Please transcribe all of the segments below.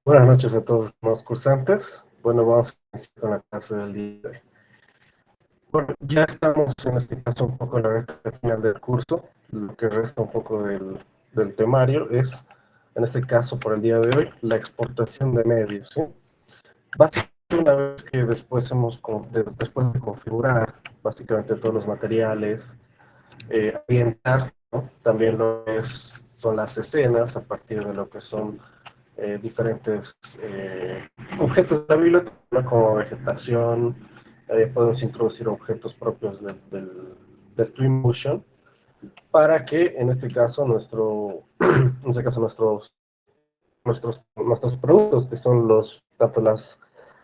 Buenas noches a todos los cursantes. Bueno, vamos a iniciar con la clase del día de hoy. Bueno, ya estamos en este caso un poco en la recta final del curso. Lo que resta un poco del temario es, en este caso por el día de hoy, la exportación de medios, ¿sí? Básicamente, una vez que después de configurar básicamente todos los materiales, orientar, ¿no? También son las escenas a partir de lo que son diferentes objetos de la biblioteca, ¿no? Como vegetación, podemos introducir objetos propios del Twinmotion para que en este caso nuestros productos, que son tanto las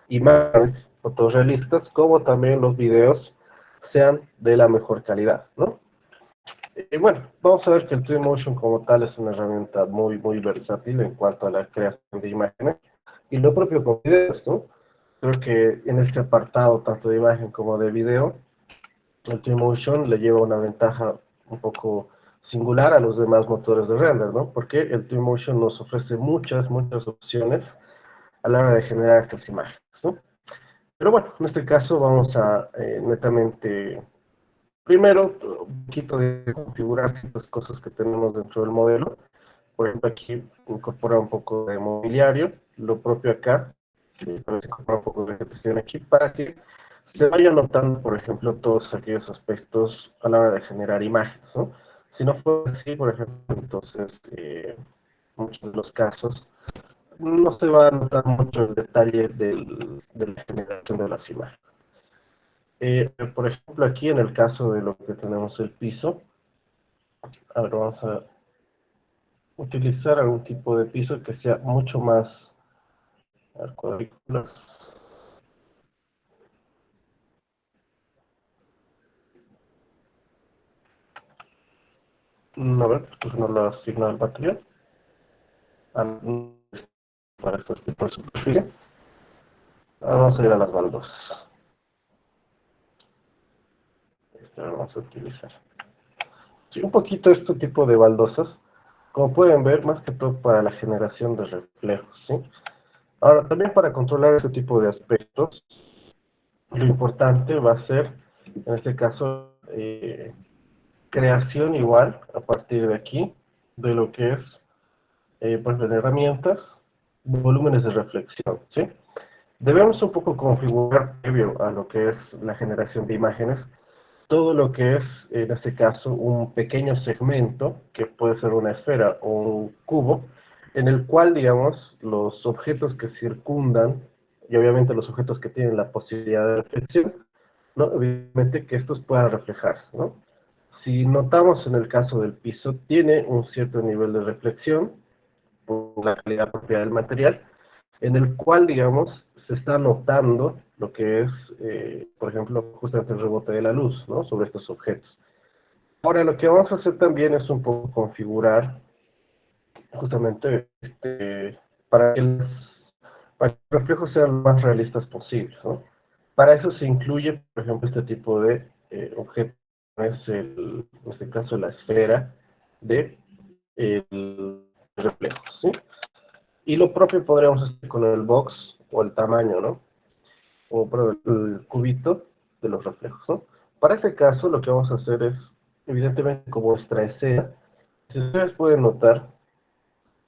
imágenes fotorrealistas como también los videos, sean de la mejor calidad, ¿no? Bueno, vamos a ver que el Twinmotion como tal es una herramienta muy versátil en cuanto a la creación de imágenes y lo propio con videos, ¿no? Creo que en este apartado, tanto de imagen como de video, el Twinmotion le lleva una ventaja un poco singular a los demás motores de render, ¿no? Porque el Twinmotion nos ofrece muchas opciones a la hora de generar estas imágenes, ¿no? Pero bueno, en este caso vamos a netamente primero, un poquito de configurar ciertas cosas que tenemos dentro del modelo. Por ejemplo, aquí incorpora un poco de mobiliario, lo propio acá, también se incorpora un poco de vegetación aquí, para que se vayan notando, por ejemplo, todos aquellos aspectos a la hora de generar imágenes, ¿no? Si no fuera así, por ejemplo, entonces, muchos de los casos, no se va a notar mucho el detalle de la generación de las imágenes. Por ejemplo, aquí en el caso de lo que tenemos el piso, a ver, vamos a utilizar algún tipo de piso que sea mucho más cuadrículas. A ver, pues no lo asigna el batería. Para este tipo de superficie. Vamos a ir a las baldosas. Este vamos a utilizar. Sí, un poquito este tipo de baldosas, como pueden ver, más que todo para la generación de reflejos, ¿sí? Ahora, también para controlar este tipo de aspectos, lo importante va a ser, en este caso, creación igual, a partir de aquí, de lo que es, pues, de herramientas, volúmenes de reflexión, ¿sí? Debemos un poco configurar, previo a lo que es la generación de imágenes, todo lo que es, en este caso, un pequeño segmento, que puede ser una esfera o un cubo, en el cual, digamos, los objetos que circundan, y obviamente los objetos que tienen la posibilidad de reflexión, ¿no? Evidentemente que estos puedan reflejarse, ¿no? Si notamos en el caso del piso, tiene un cierto nivel de reflexión por la calidad propia del material, en el cual, digamos, se está notando lo que es, por ejemplo, justamente el rebote de la luz, ¿no? Sobre estos objetos. Ahora, lo que vamos a hacer también es un poco configurar justamente para que los reflejos sean lo más realistas posibles, ¿no? Para eso se incluye, por ejemplo, este tipo de objetos, es en este caso la esfera de el reflejo, ¿sí? Y lo propio podríamos hacer con el box o el tamaño, ¿no? O perdón, el cubito de los reflejos, ¿no? Para este caso lo que vamos a hacer es, evidentemente como nuestra escena, si ustedes pueden notar,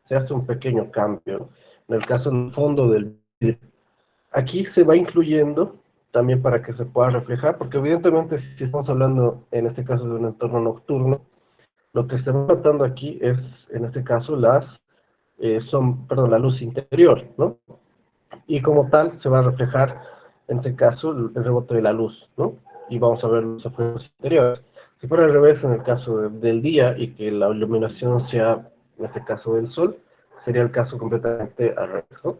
se hace un pequeño cambio. En el caso del fondo del vídeo, aquí se va incluyendo también para que se pueda reflejar, porque evidentemente si estamos hablando en este caso de un entorno nocturno, lo que se va notando aquí es, en este caso, la luz interior, ¿no? Y como tal se va a reflejar, en este caso, el rebote de la luz, ¿no? Y vamos a ver los efectos interiores. Si fuera al revés, en el caso del día y que la iluminación sea, en este caso, del sol, sería el caso completamente al revés, ¿no?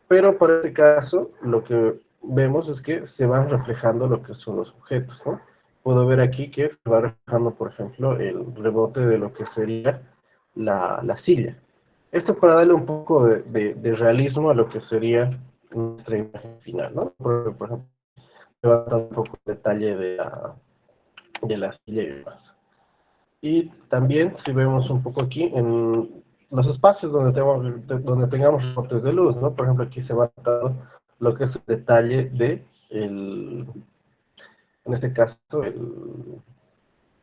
Pero para este caso, lo que vemos es que se van reflejando lo que son los objetos, ¿no? Puedo ver aquí que se va reflejando, por ejemplo, el rebote de lo que sería la silla. Esto para darle un poco de realismo a lo que sería nuestra imagen final, ¿no? Por ejemplo, se va a dar un poco de detalle de la silla y demás. Y también, si vemos un poco aquí, los espacios donde tengamos reportes de luz, ¿no? Por ejemplo, aquí se va a dar lo que es el detalle de, en este caso,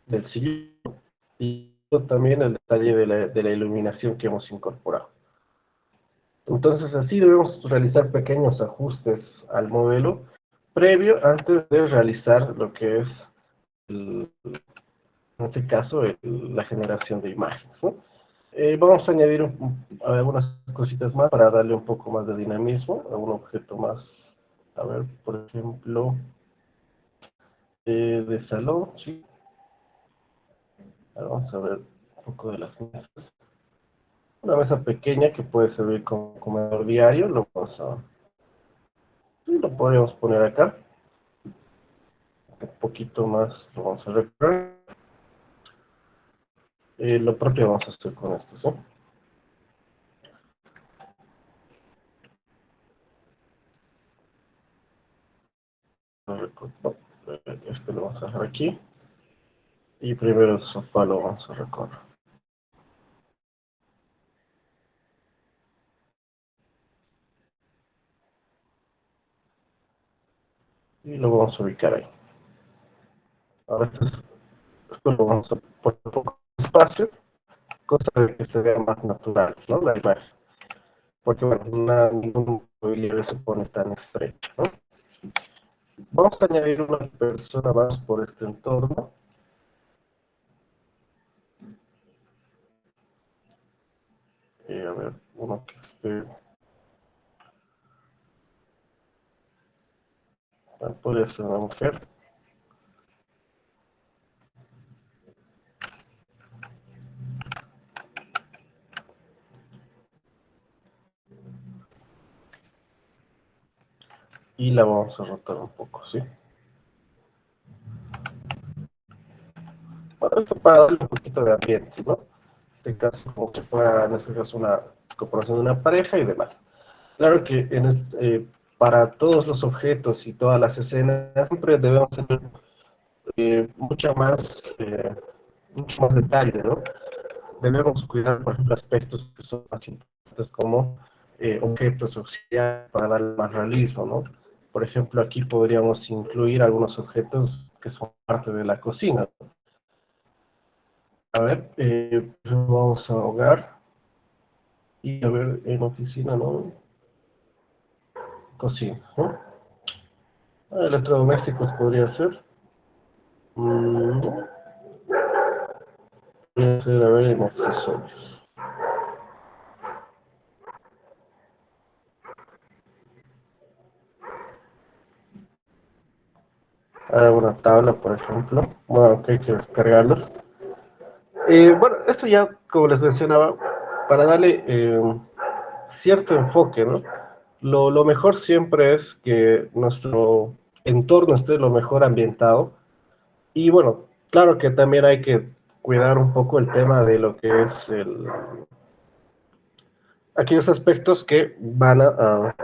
del sillón, y también el detalle de la iluminación que hemos incorporado. Entonces, así debemos realizar pequeños ajustes al modelo previo antes de realizar lo que es, en este caso, la generación de imágenes, ¿no? Vamos a añadir algunas cositas más para darle un poco más de dinamismo a un objeto más. A ver, por ejemplo, de salón, sí. Ahora vamos a ver un poco de las mesas. Una mesa pequeña que puede servir como comedor diario, sí, lo podríamos poner acá. Un poquito más lo vamos a recorrer. Lo propio vamos a hacer con esto, ¿sí? Este lo vamos a dejar aquí. Y primero el sofá lo vamos a recorrer. Y lo vamos a ubicar ahí. Ahora esto lo vamos a poner un poco de espacio, cosa de que se vea más natural, ¿no? La imagen. Porque, bueno, ningún mobiliario se pone tan estrecho, ¿no? Vamos a añadir una persona más por este entorno. A ver, uno que esté... podría ser una mujer. Y la vamos a rotar un poco, ¿sí? Bueno, esto para darle un poquito de ambiente, ¿no? En este caso, como si fuera, en este caso, una corporación de una pareja y demás. Claro que para todos los objetos y todas las escenas siempre debemos tener mucho más detalle, ¿no? Debemos cuidar, por ejemplo, aspectos que son más importantes como objetos auxiliares para darle más realismo, ¿no? Por ejemplo, aquí podríamos incluir algunos objetos que son parte de la cocina. A ver, vamos a hogar y a ver en oficina, ¿no? Cocina, ¿no? Electrodomésticos podría ser. No, podría ser, a ver, en accesorios. Una tabla, por ejemplo. Bueno, que hay que descargarlos. Bueno, esto ya, como les mencionaba, para darle cierto enfoque, ¿no? Lo mejor siempre es que nuestro entorno esté lo mejor ambientado. Y bueno, claro que también hay que cuidar un poco el tema de lo que es aquellos aspectos que van a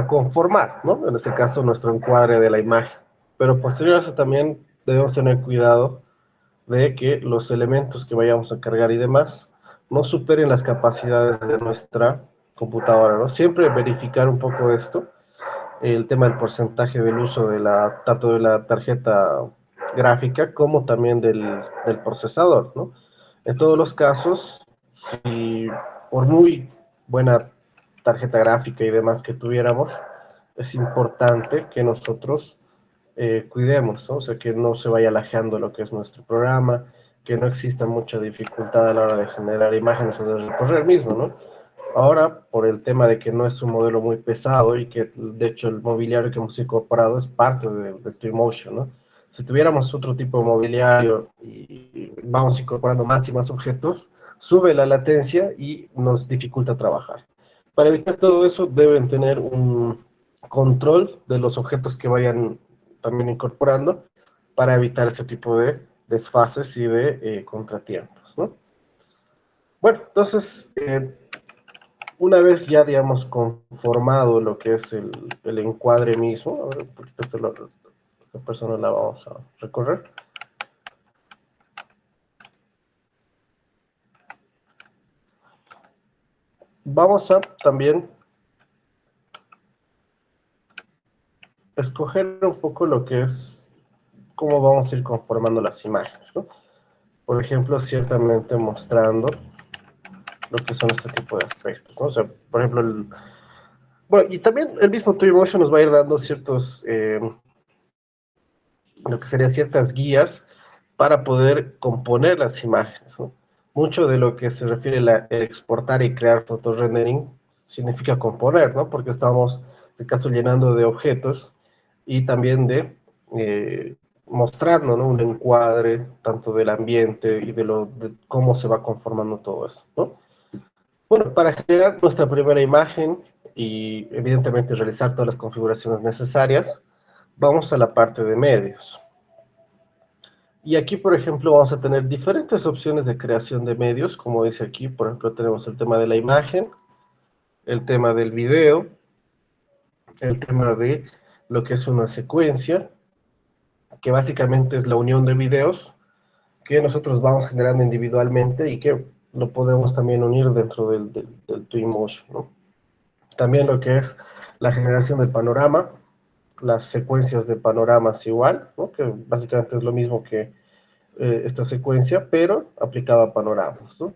conformar, ¿no? En este caso, nuestro encuadre de la imagen. Pero posterior a eso también debemos tener cuidado de que los elementos que vayamos a cargar y demás no superen las capacidades de nuestra computadora, ¿no? Siempre verificar un poco esto, el tema del porcentaje del uso tanto de la tarjeta gráfica como también del procesador, ¿no? En todos los casos, si por muy buena tarjeta gráfica y demás que tuviéramos, es importante que nosotros cuidemos, ¿no? O sea, que no se vaya lajeando lo que es nuestro programa, que no exista mucha dificultad a la hora de generar imágenes o de recorrer mismo, ¿no? Ahora, por el tema de que no es un modelo muy pesado y que de hecho el mobiliario que hemos incorporado es parte del Twinmotion, ¿no? Si tuviéramos otro tipo de mobiliario y vamos incorporando más y más objetos, sube la latencia y nos dificulta trabajar. Para evitar todo eso, deben tener un control de los objetos que vayan también incorporando para evitar este tipo de desfases y de contratiempos, ¿no? Bueno, entonces, una vez ya, digamos, conformado lo que es el encuadre mismo, a ver, un poquito esta persona la vamos a recorrer. vamos a también escoger un poco lo que es cómo vamos a ir conformando las imágenes, ¿no? Por ejemplo, ciertamente mostrando lo que son este tipo de aspectos, ¿no? O sea, por ejemplo, bueno, y también el mismo Twinmotion nos va a ir dando ciertos, lo que serían ciertas guías para poder componer las imágenes, ¿no? Mucho de lo que se refiere a exportar y crear fotorendering significa componer, ¿no? Porque estamos, en este caso, llenando de objetos y también de mostrando, ¿no? Un encuadre tanto del ambiente y de cómo se va conformando todo eso, ¿no? Bueno, para generar nuestra primera imagen y evidentemente realizar todas las configuraciones necesarias, vamos a la parte de medios. Y aquí, por ejemplo, vamos a tener diferentes opciones de creación de medios, como dice aquí, por ejemplo, tenemos el tema de la imagen, el tema del video, el tema de lo que es una secuencia, que básicamente es la unión de videos que nosotros vamos generando individualmente y que lo podemos también unir dentro del Twinmotion, ¿no? También lo que es la generación del panorama, las secuencias de panoramas igual, ¿no? Que básicamente es lo mismo que esta secuencia, pero aplicada a panoramas, ¿no?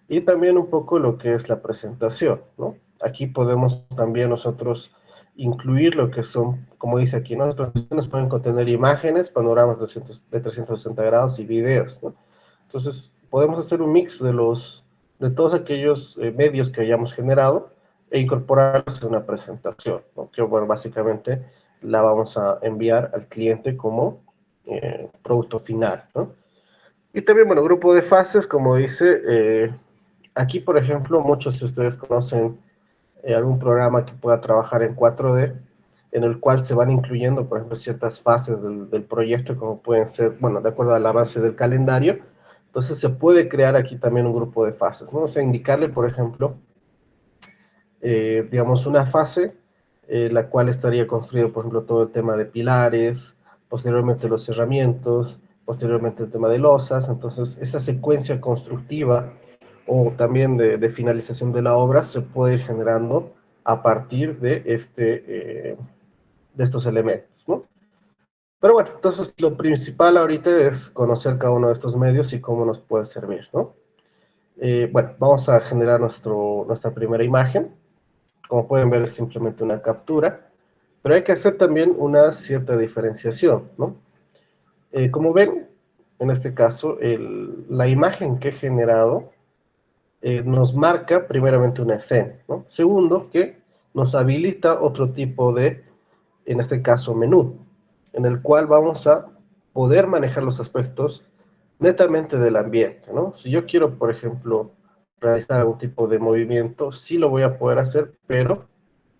Y también un poco lo que es la presentación, ¿no? Aquí podemos también nosotros incluir lo que son, como dice aquí, ¿no? Las presentaciones pueden contener imágenes, panoramas de 360 grados y videos, ¿no? Entonces, podemos hacer un mix de todos aquellos medios que hayamos generado e incorporarlos en una presentación, ¿no? Que, bueno, básicamente la vamos a enviar al cliente como producto final, ¿no? Y también, bueno, grupo de fases, como dice, aquí, por ejemplo, muchos de ustedes conocen algún programa que pueda trabajar en 4D, en el cual se van incluyendo, por ejemplo, ciertas fases del proyecto, como pueden ser, bueno, de acuerdo al avance del calendario. Entonces se puede crear aquí también un grupo de fases, ¿no? O sea, indicarle, por ejemplo, digamos, una fase, la cual estaría construido, por ejemplo, todo el tema de pilares, posteriormente los cerramientos, posteriormente el tema de losas. Entonces, esa secuencia constructiva o también de finalización de la obra se puede ir generando a partir de estos elementos, ¿no? Pero bueno, entonces lo principal ahorita es conocer cada uno de estos medios y cómo nos puede servir, ¿no? Bueno, vamos a generar nuestra primera imagen. Como pueden ver, es simplemente una captura, pero hay que hacer también una cierta diferenciación, ¿no? Como ven, en este caso, la imagen que he generado nos marca primeramente una escena, ¿no? Segundo, que nos habilita otro tipo de, en este caso, menú, en el cual vamos a poder manejar los aspectos netamente del ambiente, ¿no? Si yo quiero, por ejemplo, realizar algún tipo de movimiento, sí lo voy a poder hacer, pero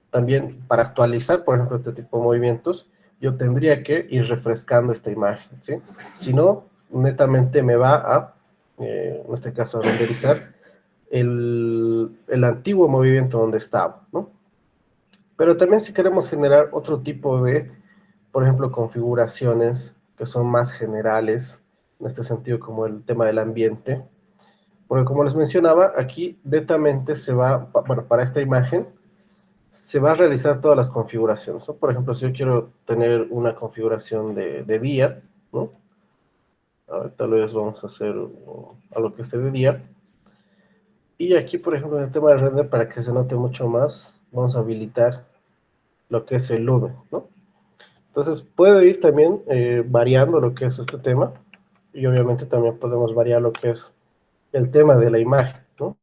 también para actualizar, por ejemplo, este tipo de movimientos, yo tendría que ir refrescando esta imagen, ¿sí? Si no, netamente me va a, en este caso, a renderizar el antiguo movimiento donde estaba, ¿no? Pero también si queremos generar otro tipo de, por ejemplo, configuraciones que son más generales, en este sentido como el tema del ambiente, porque como les mencionaba, aquí netamente se va, bueno, para esta imagen, se va a realizar todas las configuraciones, ¿no? Por ejemplo, si yo quiero tener una configuración de día, ¿no? A ver, tal vez vamos a hacer algo que esté de día. Y aquí, por ejemplo, en el tema de render, para que se note mucho más, vamos a habilitar lo que es el lumen, ¿no? Entonces, puedo ir también variando lo que es este tema, y obviamente también podemos variar lo que es el tema de la imagen, ¿no?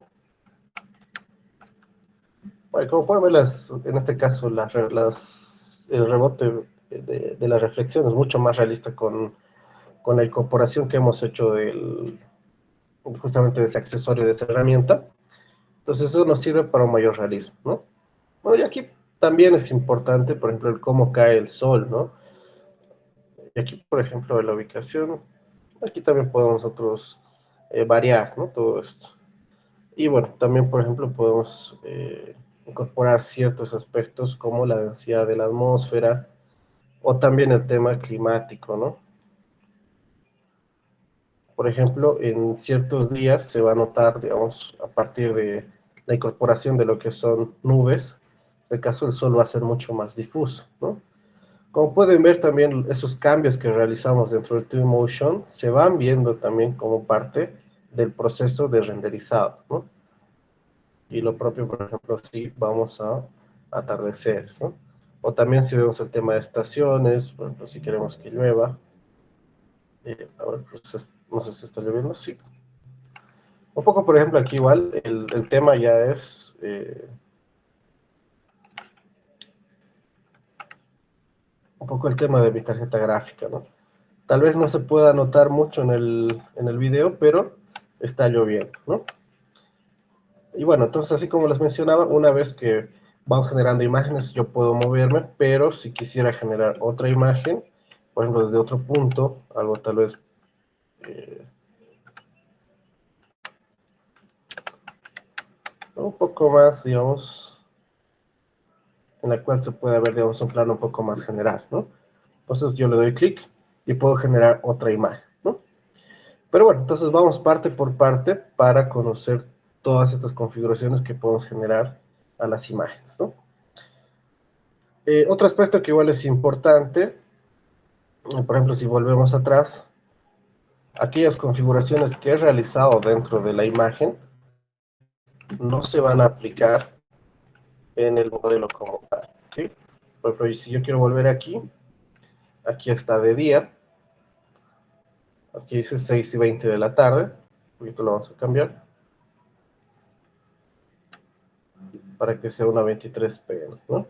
Bueno, como pueden ver, en este caso, el rebote de la reflexión es mucho más realista con la incorporación que hemos hecho justamente de ese accesorio, de esa herramienta. Entonces, eso nos sirve para un mayor realismo, ¿no? Bueno, y aquí también es importante, por ejemplo, el cómo cae el sol, ¿no? Y aquí, por ejemplo, la ubicación, aquí también podemos nosotros variar, ¿no? Todo esto. Y bueno, también, por ejemplo, podemos incorporar ciertos aspectos como la densidad de la atmósfera o también el tema climático, ¿no? Por ejemplo, en ciertos días se va a notar, digamos, a partir la incorporación de lo que son nubes. En este caso el sol va a ser mucho más difuso, ¿no? Como pueden ver también esos cambios que realizamos dentro de Twinmotion se van viendo también como parte del proceso de renderizado, ¿no? Y lo propio, por ejemplo, si vamos a atardeceres, ¿no? O también si vemos el tema de estaciones, por ejemplo, si queremos que llueva. A ver, pues, no sé si está lloviendo, sí. Un poco, por ejemplo, aquí igual el tema ya es un poco el tema de mi tarjeta gráfica, ¿no? Tal vez no se pueda notar mucho en el video, pero está lloviendo, ¿no? Y bueno, entonces así como les mencionaba, una vez que vamos generando imágenes, yo puedo moverme, pero si quisiera generar otra imagen, por ejemplo, desde otro punto, algo tal vez eh, un poco más, digamos, en la cual se puede ver, digamos, un plano un poco más general, ¿no? Entonces yo le doy clic y puedo generar otra imagen, ¿no? Pero bueno, entonces vamos parte por parte para conocer todas estas configuraciones que podemos generar a las imágenes, ¿no? Otro aspecto que igual es importante, por ejemplo, si volvemos atrás, aquellas configuraciones que he realizado dentro de la imagen no se van a aplicar en el modelo como tal, ¿sí? Por ejemplo, si yo quiero volver aquí, aquí está de día, aquí dice 6:20 de la tarde, un poquito lo vamos a cambiar, para que sea una 23 pm, ¿no?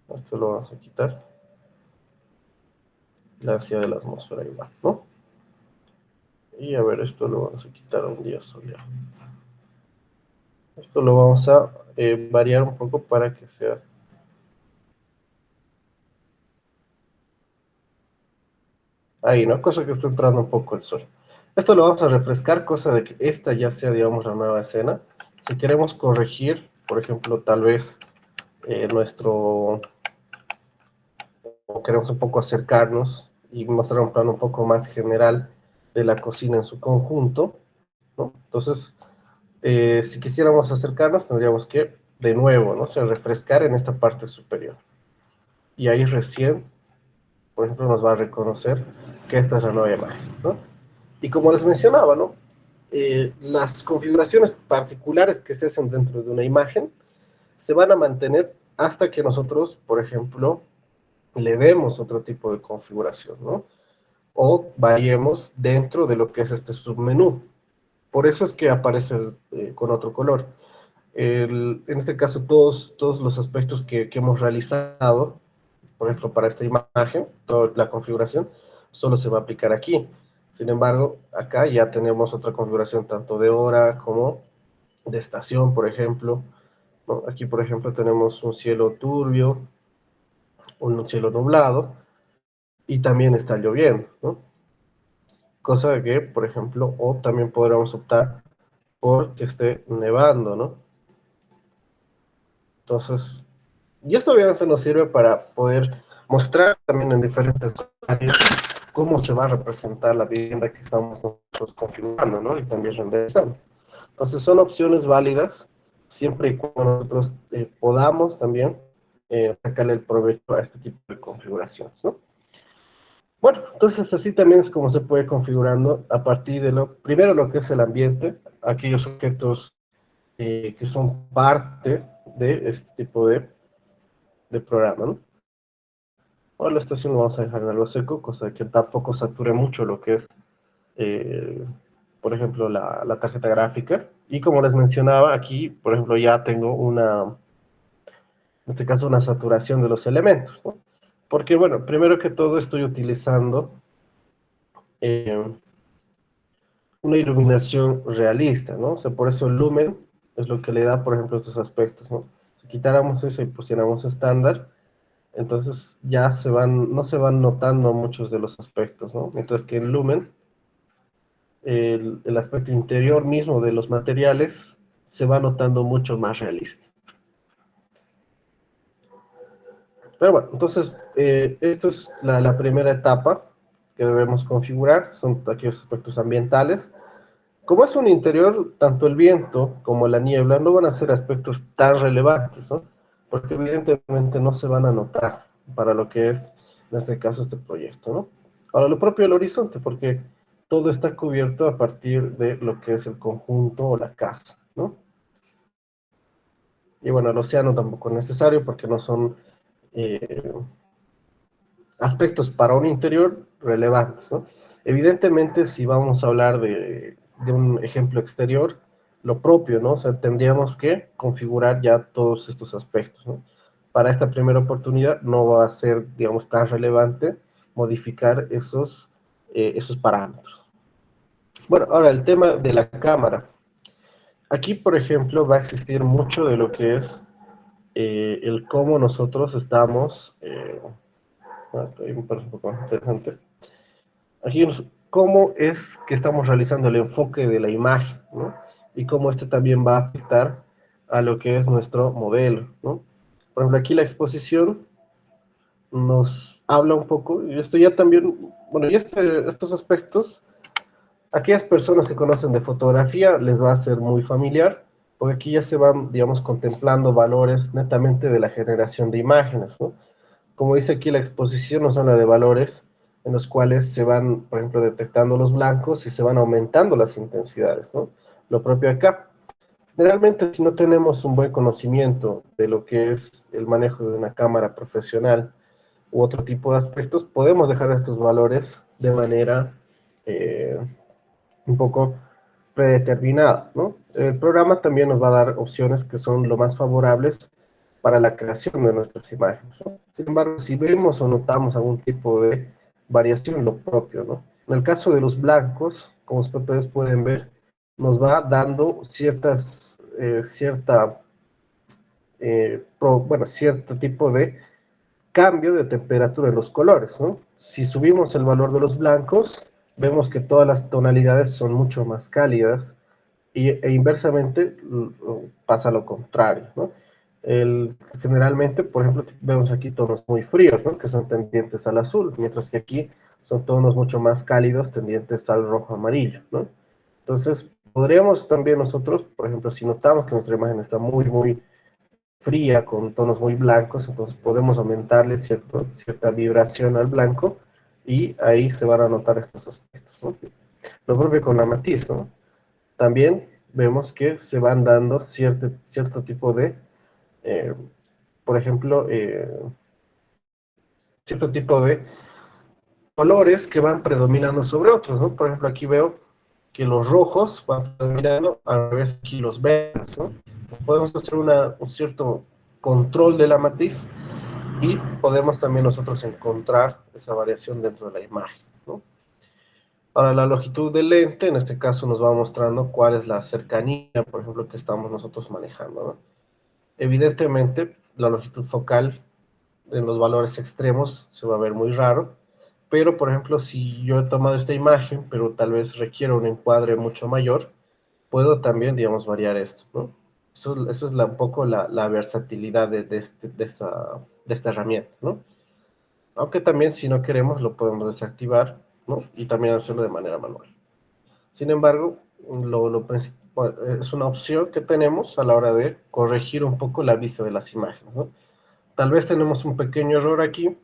Esto lo vamos a quitar, la ansiedad de la atmósfera igual, ¿no? Y a ver, esto lo vamos a quitar a un día soleado. Esto lo vamos a variar un poco para que sea ahí, ¿no? Cosa que está entrando un poco el sol. Esto lo vamos a refrescar, cosa de que esta ya sea, digamos, la nueva escena. Si queremos corregir, por ejemplo, tal vez nuestro, o queremos un poco acercarnos y mostrar un plano un poco más general de la cocina en su conjunto, ¿no? Entonces, si quisiéramos acercarnos, tendríamos que, de nuevo, ¿no? O sea, refrescar en esta parte superior. Y ahí recién, por ejemplo, nos va a reconocer que esta es la nueva imagen, ¿no? Y como les mencionaba, ¿no? Las configuraciones particulares que se hacen dentro de una imagen se van a mantener hasta que nosotros, por ejemplo, le demos otro tipo de configuración, ¿no? O variemos dentro de lo que es este submenú. Por eso es que aparece con otro color. En este caso, todos los aspectos que hemos realizado, por ejemplo, para esta imagen, toda la configuración, solo se va a aplicar aquí. Sin embargo, acá ya tenemos otra configuración tanto de hora como de estación, por ejemplo, ¿no? Aquí, por ejemplo, tenemos un cielo turbio, un cielo nublado, y también está lloviendo, ¿no? Cosa de que, por ejemplo, o también podríamos optar por que esté nevando, ¿no? Entonces, y esto obviamente nos sirve para poder mostrar también en diferentes áreas cómo se va a representar la vivienda que estamos nosotros configurando, ¿no? Y también renderizando. Entonces, son opciones válidas siempre y cuando nosotros podamos también sacarle el provecho a este tipo de configuraciones, ¿no? Bueno, entonces así también es como se puede configurando a partir de primero lo que es el ambiente, aquellos objetos que son parte de este tipo de programa, ¿no? Ahora la estación lo vamos a dejar en algo seco, cosa de que tampoco sature mucho lo que es, eh, por ejemplo, la tarjeta gráfica. Y como les mencionaba, aquí, por ejemplo, ya tengo en este caso, una saturación de los elementos, ¿no? Porque, bueno, primero que todo estoy utilizando eh, una iluminación realista, ¿no? O sea, por eso el lumen es lo que le da, por ejemplo, estos aspectos, ¿no? Si quitáramos eso y pusiéramos estándar, entonces ya no se van notando muchos de los aspectos, ¿no? Mientras que en lumen, el aspecto interior mismo de los materiales se va notando mucho más realista. Pero bueno, entonces, esto es la primera etapa que debemos configurar, son aquellos aspectos ambientales. Como es un interior, tanto el viento como la niebla no van a ser aspectos tan relevantes, ¿no? Porque evidentemente no se van a notar para lo que es, en este caso, este proyecto, ¿no? Ahora, lo propio del horizonte, porque todo está cubierto a partir de lo que es el conjunto o la casa, ¿no? Y bueno, el océano tampoco es necesario porque no son eh, aspectos para un interior relevantes, ¿no? Evidentemente, si vamos a hablar de un ejemplo exterior, lo propio, ¿no? O sea, tendríamos que configurar ya todos estos aspectos, ¿no? Para esta primera oportunidad no va a ser, digamos, tan relevante modificar esos parámetros. Bueno, ahora el tema de la cámara. Aquí, por ejemplo, va a existir mucho de lo que es el cómo nosotros estamos, ahí me parece un poco más interesante, aquí cómo es que estamos realizando el enfoque de la imagen, ¿no? Y cómo este también va a afectar a lo que es nuestro modelo, ¿no? Por ejemplo, aquí la exposición nos habla un poco, y esto ya también, bueno, y estos aspectos, aquellas personas que conocen de fotografía les va a ser muy familiar, porque aquí ya se van, digamos, contemplando valores netamente de la generación de imágenes, ¿no? Como dice aquí, la exposición nos habla de valores en los cuales se van, por ejemplo, detectando los blancos y se van aumentando las intensidades, ¿no? Lo propio acá. Generalmente, si no tenemos un buen conocimiento de lo que es el manejo de una cámara profesional u otro tipo de aspectos, podemos dejar estos valores de manera eh, un poco predeterminada, ¿no? El programa también nos va a dar opciones que son lo más favorables para la creación de nuestras imágenes, ¿no? Sin embargo, si vemos o notamos algún tipo de variación, lo propio, ¿no? En el caso de los blancos, como ustedes pueden ver, nos va dando bueno, cierto tipo de cambio de temperatura en los colores, ¿no? Si subimos el valor de los blancos, vemos que todas las tonalidades son mucho más cálidas e inversamente pasa lo contrario, ¿no? Generalmente, por ejemplo, vemos aquí tonos muy fríos, ¿no? Que son tendientes al azul, mientras que aquí son tonos mucho más cálidos, tendientes al rojo amarillo, ¿no? Entonces, podríamos también nosotros, por ejemplo, si notamos que nuestra imagen está muy fría, con tonos muy blancos, entonces podemos aumentarle cierta vibración al blanco y ahí se van a notar estos aspectos, ¿no? Lo propio con la matiz, ¿no? También vemos que se van dando cierto tipo de, eh, por ejemplo, cierto tipo de colores que van predominando sobre otros, ¿no? Por ejemplo, aquí veo que los rojos van predominando, al revés aquí los verdes, ¿no? Podemos hacer un cierto control de la matiz y podemos también nosotros encontrar esa variación dentro de la imagen, ¿no? Ahora, la longitud del lente, en este caso nos va mostrando cuál es la cercanía, por ejemplo, que estamos nosotros manejando, ¿no? Evidentemente, la longitud focal en los valores extremos se va a ver muy raro, pero por ejemplo, si yo he tomado esta imagen, pero tal vez requiero un encuadre mucho mayor, puedo también, digamos, variar esto, ¿no? Eso es un poco la versatilidad de esta herramienta, ¿no? Aunque también si no queremos lo podemos desactivar, ¿no? Y también hacerlo de manera manual. Sin embargo, es una opción que tenemos a la hora de corregir un poco la vista de las imágenes, ¿no? Tal vez tenemos un pequeño error aquí,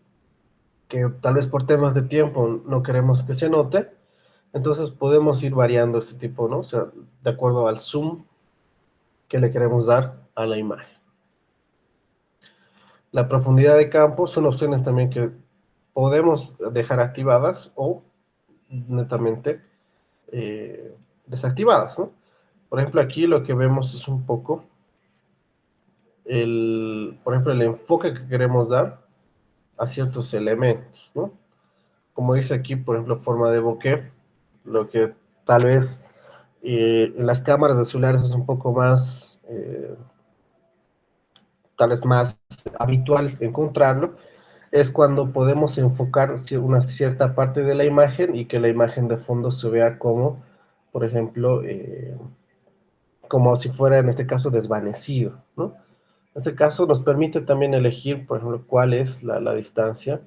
que tal vez por temas de tiempo no queremos que se note, entonces podemos ir variando este tipo, ¿no? O sea, de acuerdo al zoom que le queremos dar a la imagen. La profundidad de campo son opciones también que podemos dejar activadas o netamente desactivadas, ¿no? Por ejemplo, aquí lo que vemos es un poco por ejemplo, el enfoque que queremos dar a ciertos elementos, ¿no? Como dice aquí, por ejemplo, forma de bokeh, lo que tal vez en las cámaras de celulares es un poco más, tal vez más habitual encontrarlo, es cuando podemos enfocar una cierta parte de la imagen y que la imagen de fondo se vea como, por ejemplo, como si fuera en este caso desvanecido, ¿no? En este caso nos permite también elegir, por ejemplo, cuál es la distancia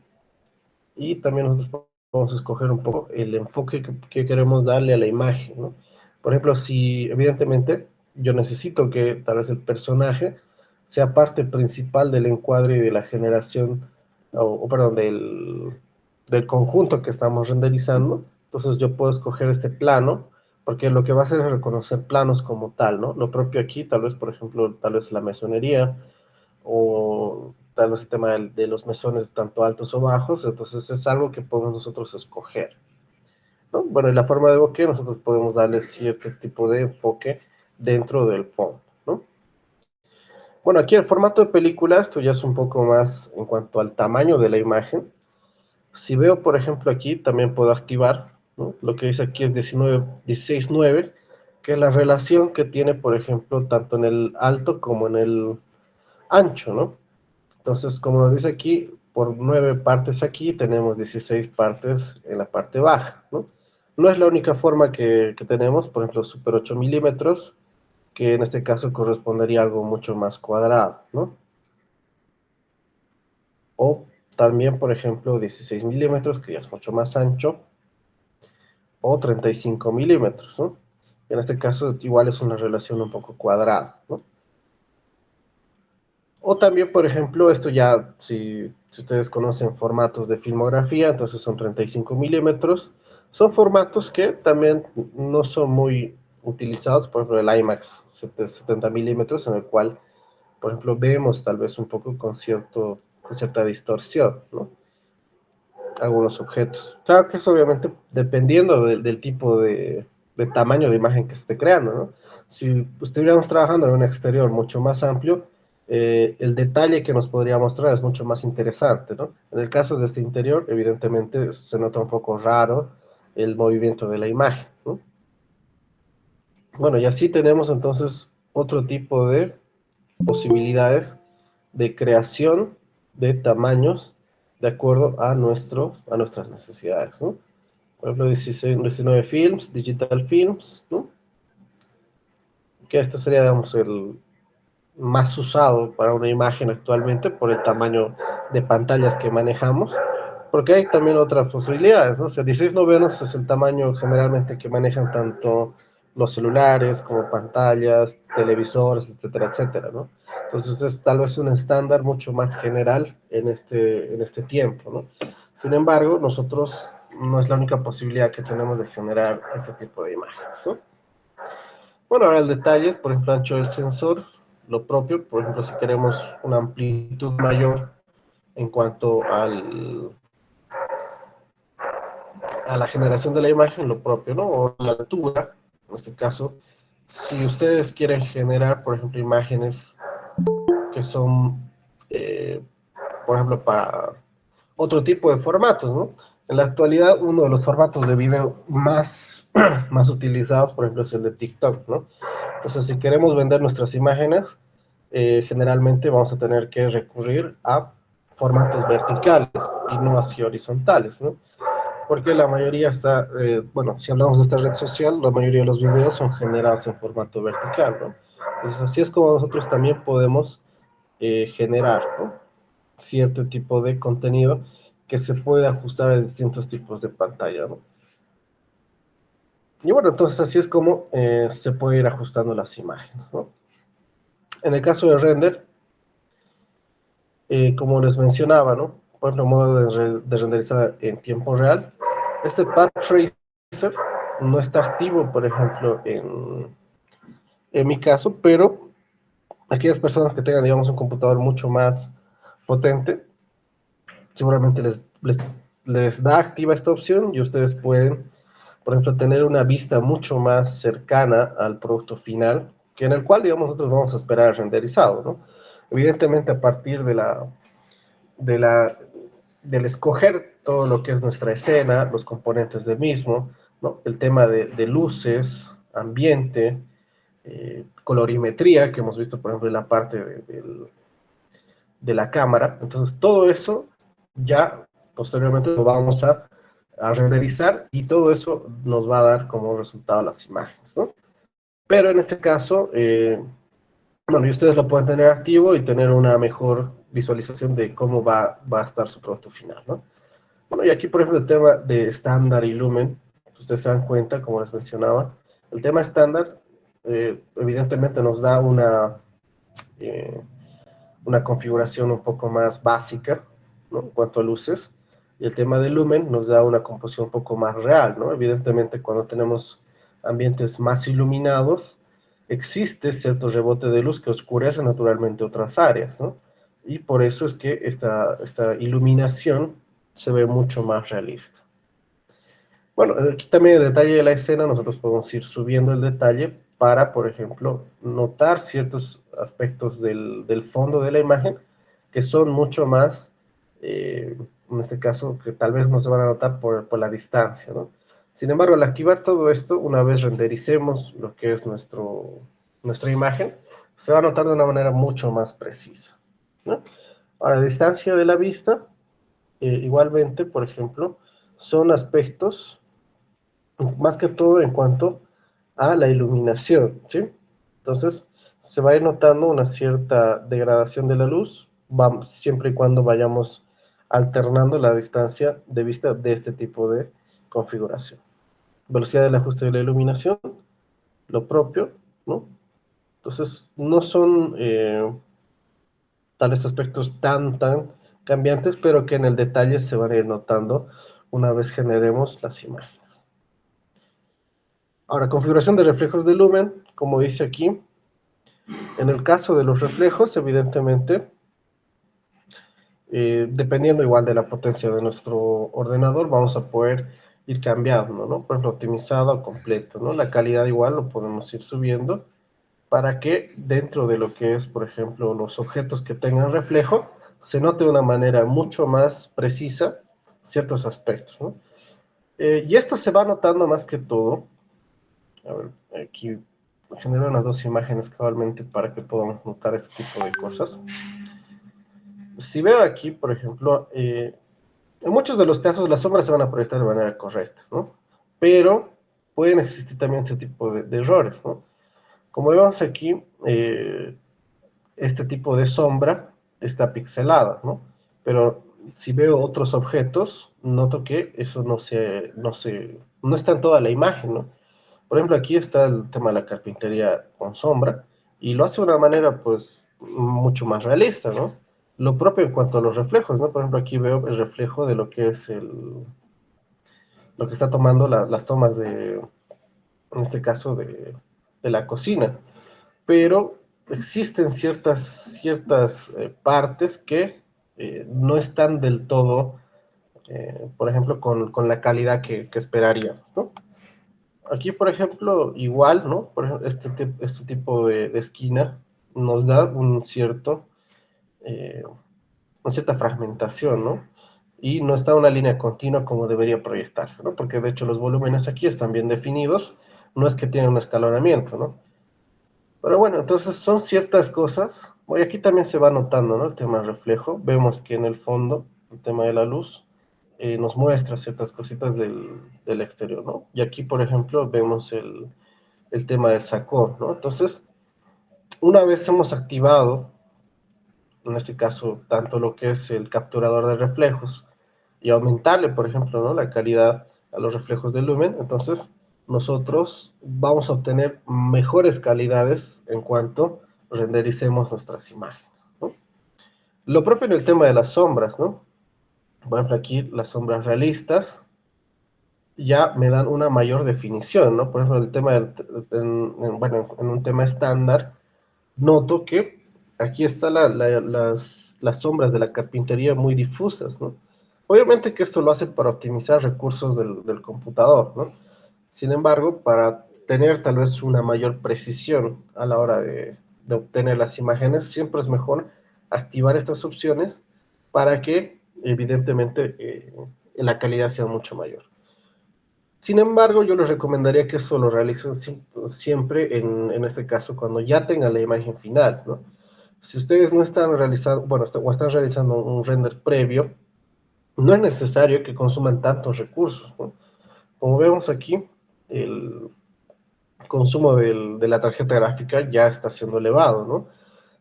y también nosotros podemos escoger un poco el enfoque que queremos darle a la imagen, ¿no? Por ejemplo, si evidentemente yo necesito que tal vez el personaje sea parte principal del encuadre y de la generación, perdón, del conjunto que estamos renderizando, entonces yo puedo escoger este plano, porque lo que va a hacer es reconocer planos como tal, ¿no? Lo propio aquí, tal vez, por ejemplo, tal vez la mesonería, o tal vez el tema de los mesones tanto altos o bajos, entonces es algo que podemos nosotros escoger, ¿no? Bueno, y la forma de bokeh nosotros podemos darle cierto tipo de enfoque dentro del fondo, ¿no? Bueno, aquí el formato de película, esto ya es un poco más en cuanto al tamaño de la imagen. Si veo, por ejemplo, aquí, también puedo activar, ¿no? Lo que dice aquí es 16:9, que es la relación que tiene, por ejemplo, tanto en el alto como en el ancho, ¿no? Entonces, como nos dice aquí, por 9 partes aquí, tenemos 16 partes en la parte baja, ¿no? No es la única forma que tenemos, por ejemplo, Super 8 milímetros, que en este caso correspondería a algo mucho más cuadrado, ¿no? O también, por ejemplo, 16 milímetros, que ya es mucho más ancho, o 35 milímetros, ¿no? En este caso, igual es una relación un poco cuadrada, ¿no? O también, por ejemplo, esto ya, si ustedes conocen formatos de filmografía, entonces son 35 milímetros. Son formatos que también no son muy utilizados, por ejemplo, el IMAX 70 milímetros, en el cual, por ejemplo, vemos tal vez un poco con cierta distorsión, ¿no? Algunos objetos. Claro que eso obviamente dependiendo del tipo de tamaño de imagen que se esté creando, ¿no? Si estuviéramos trabajando en un exterior mucho más amplio, el detalle que nos podría mostrar es mucho más interesante, ¿no? En el caso de este interior, evidentemente se nota un poco raro el movimiento de la imagen, ¿no? Bueno, y así tenemos entonces otro tipo de posibilidades de creación de tamaños de acuerdo a nuestras necesidades, ¿no? Por ejemplo, 19 films, digital films, ¿no? Que este sería, digamos, el más usado para una imagen actualmente por el tamaño de pantallas que manejamos, porque hay también otras posibilidades, ¿no? O sea, 16 novenos es el tamaño generalmente que manejan tanto los celulares como pantallas, televisores, etcétera, etcétera, ¿no? Entonces es tal vez un estándar mucho más general en este tiempo, ¿no? Sin embargo, nosotros no es la única posibilidad que tenemos de generar este tipo de imágenes, ¿no? Bueno, ahora el detalle, por ejemplo, ancho del sensor, lo propio, por ejemplo, si queremos una amplitud mayor en cuanto a la generación de la imagen, lo propio, ¿no? O la altura, en este caso, si ustedes quieren generar, por ejemplo, imágenes que son, eh, por ejemplo, para otro tipo de formatos, ¿no? En la actualidad, uno de los formatos de video más utilizados, por ejemplo, es el de TikTok, ¿no? Entonces, si queremos vender nuestras imágenes, generalmente vamos a tener que recurrir a formatos verticales y no así horizontales, ¿no? Porque la mayoría está, bueno, si hablamos de esta red social, la mayoría de los videos son generados en formato vertical, ¿no? Entonces, así es como nosotros también podemos generar, ¿no? Cierto tipo de contenido que se puede ajustar a distintos tipos de pantalla, ¿no? Y bueno, entonces así es como se puede ir ajustando las imágenes, ¿no? En el caso de render, como les mencionaba, ¿no? Por ejemplo, modo de renderizar en tiempo real. Este Path Tracer no está activo, por ejemplo, en mi caso, pero aquellas personas que tengan, digamos, un computador mucho más potente, seguramente les da activa esta opción y ustedes pueden, por ejemplo, tener una vista mucho más cercana al producto final, que en el cual, digamos, nosotros vamos a esperar renderizado, ¿no? Evidentemente, a partir de la, del escoger todo lo que es nuestra escena, los componentes del mismo, ¿no? El tema de luces, ambiente, colorimetría, que hemos visto, por ejemplo, en la parte de la cámara. Entonces, todo eso ya posteriormente lo vamos a renderizar y todo eso nos va a dar como resultado las imágenes, ¿no? Pero en este caso, bueno, y ustedes lo pueden tener activo y tener una mejor visualización de cómo va a estar su producto final, ¿no? Bueno, y aquí, por ejemplo, el tema de estándar y lumen, ustedes se dan cuenta, como les mencionaba, El tema estándar, evidentemente, nos da eh, una configuración un poco más básica, ¿no? En cuanto a luces, y el tema de lumen nos da una composición un poco más real, ¿no? Evidentemente, cuando tenemos ambientes más iluminados, existe cierto rebote de luz que oscurece naturalmente otras áreas, ¿no? Y por eso es que esta iluminación se ve mucho más realista. Bueno, aquí también el detalle de la escena, nosotros podemos ir subiendo el detalle para, por ejemplo, notar ciertos aspectos del fondo de la imagen que son mucho más, en este caso, que tal vez no se van a notar por la distancia, ¿no? Sin embargo, al activar todo esto, una vez rendericemos lo que es nuestra imagen, se va a notar de una manera mucho más precisa, ¿no? Ahora, a distancia de la vista, igualmente, por ejemplo, son aspectos más que todo en cuanto a la iluminación, ¿sí? Entonces, se va a ir notando una cierta degradación de la luz, siempre y cuando vayamos alternando la distancia de vista de este tipo de configuración. Velocidad del ajuste de la iluminación, lo propio, ¿no? Entonces, no son tales aspectos tan cambiantes, pero que en el detalle se van a ir notando una vez generemos las imágenes. Ahora, configuración de reflejos de lumen, como dice aquí, en el caso de los reflejos, evidentemente, dependiendo igual de la potencia de nuestro ordenador, vamos a poder ir cambiando, ¿no? Por ejemplo, optimizado o completo, ¿no? La calidad igual lo podemos ir subiendo para que dentro de lo que es, por ejemplo, los objetos que tengan reflejo, se note de una manera mucho más precisa ciertos aspectos, ¿no? Y esto se va notando más que todo. A ver, aquí genero unas dos imágenes cabalmente para que podamos notar este tipo de cosas. Si veo aquí, por ejemplo, en muchos de los casos las sombras se van a proyectar de manera correcta, ¿no? Pero pueden existir también este tipo de errores, ¿no? Como vemos aquí, este tipo de sombra está pixelada, ¿no? Pero si veo otros objetos, noto que eso no está en toda la imagen, ¿no? Por ejemplo, aquí está el tema de la carpintería con sombra, y lo hace de una manera, pues, mucho más realista, ¿no? Lo propio en cuanto a los reflejos, ¿no? Por ejemplo, aquí veo el reflejo de lo que es lo que está tomando las tomas en este caso, de la cocina. Pero existen ciertas partes que no están del todo, por ejemplo, con la calidad que esperaríamos, ¿no? Aquí, por ejemplo, igual, ¿no? Por ejemplo, este tipo de esquina nos da una cierta fragmentación, ¿no? Y no está una línea continua como debería proyectarse, ¿no? Porque de hecho los volúmenes aquí están bien definidos, no es que tienen un escalonamiento, ¿no? Pero bueno, entonces son ciertas cosas. Bueno, aquí también se va notando, ¿no? El tema del reflejo. Vemos que en el fondo, el tema de la luz, nos muestra ciertas cositas del exterior, ¿no? Y aquí, por ejemplo, vemos el tema del sacor, ¿no? Entonces, una vez hemos activado, en este caso, tanto lo que es el capturador de reflejos y aumentarle, por ejemplo, ¿no? La calidad a los reflejos del lumen, entonces nosotros vamos a obtener mejores calidades en cuanto rendericemos nuestras imágenes, ¿no? Lo propio en el tema de las sombras, ¿no? Por ejemplo, aquí las sombras realistas ya me dan una mayor definición, ¿no? Por ejemplo, el tema bueno, en un tema estándar, noto que aquí están las sombras de la carpintería muy difusas, ¿no? Obviamente que esto lo hace para optimizar recursos del computador, ¿no? Sin embargo, para tener tal vez una mayor precisión a la hora de obtener las imágenes, siempre es mejor activar estas opciones para que, evidentemente, la calidad sea mucho mayor. Sin embargo, yo les recomendaría que eso lo realicen siempre, en este caso, cuando ya tengan la imagen final, ¿no? Si ustedes no están realizando, bueno, o están realizando un render previo, no es necesario que consuman tantos recursos, ¿no? Como vemos aquí, el consumo de la tarjeta gráfica ya está siendo elevado, ¿no?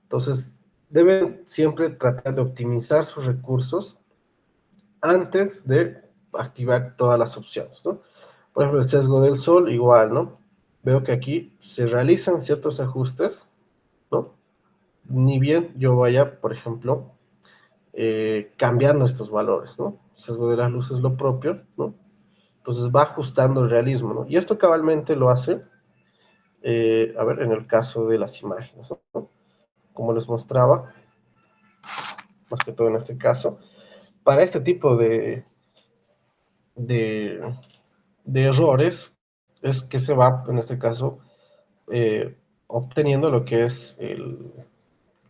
Entonces, deben siempre tratar de optimizar sus recursos antes de activar todas las opciones, ¿no? Por ejemplo, el sesgo del sol, igual, ¿no? veo que aquí se realizan ciertos ajustes, ¿no? Ni bien yo vaya, por ejemplo, cambiando estos valores, ¿no? El sesgo de la luz es lo propio, ¿no? Entonces va ajustando el realismo, ¿no? Y esto cabalmente lo hace, a ver, en el caso de las imágenes, ¿no? Como les mostraba, más que todo en este caso, para este tipo de, de errores es que se va, en este caso, eh, obteniendo lo que es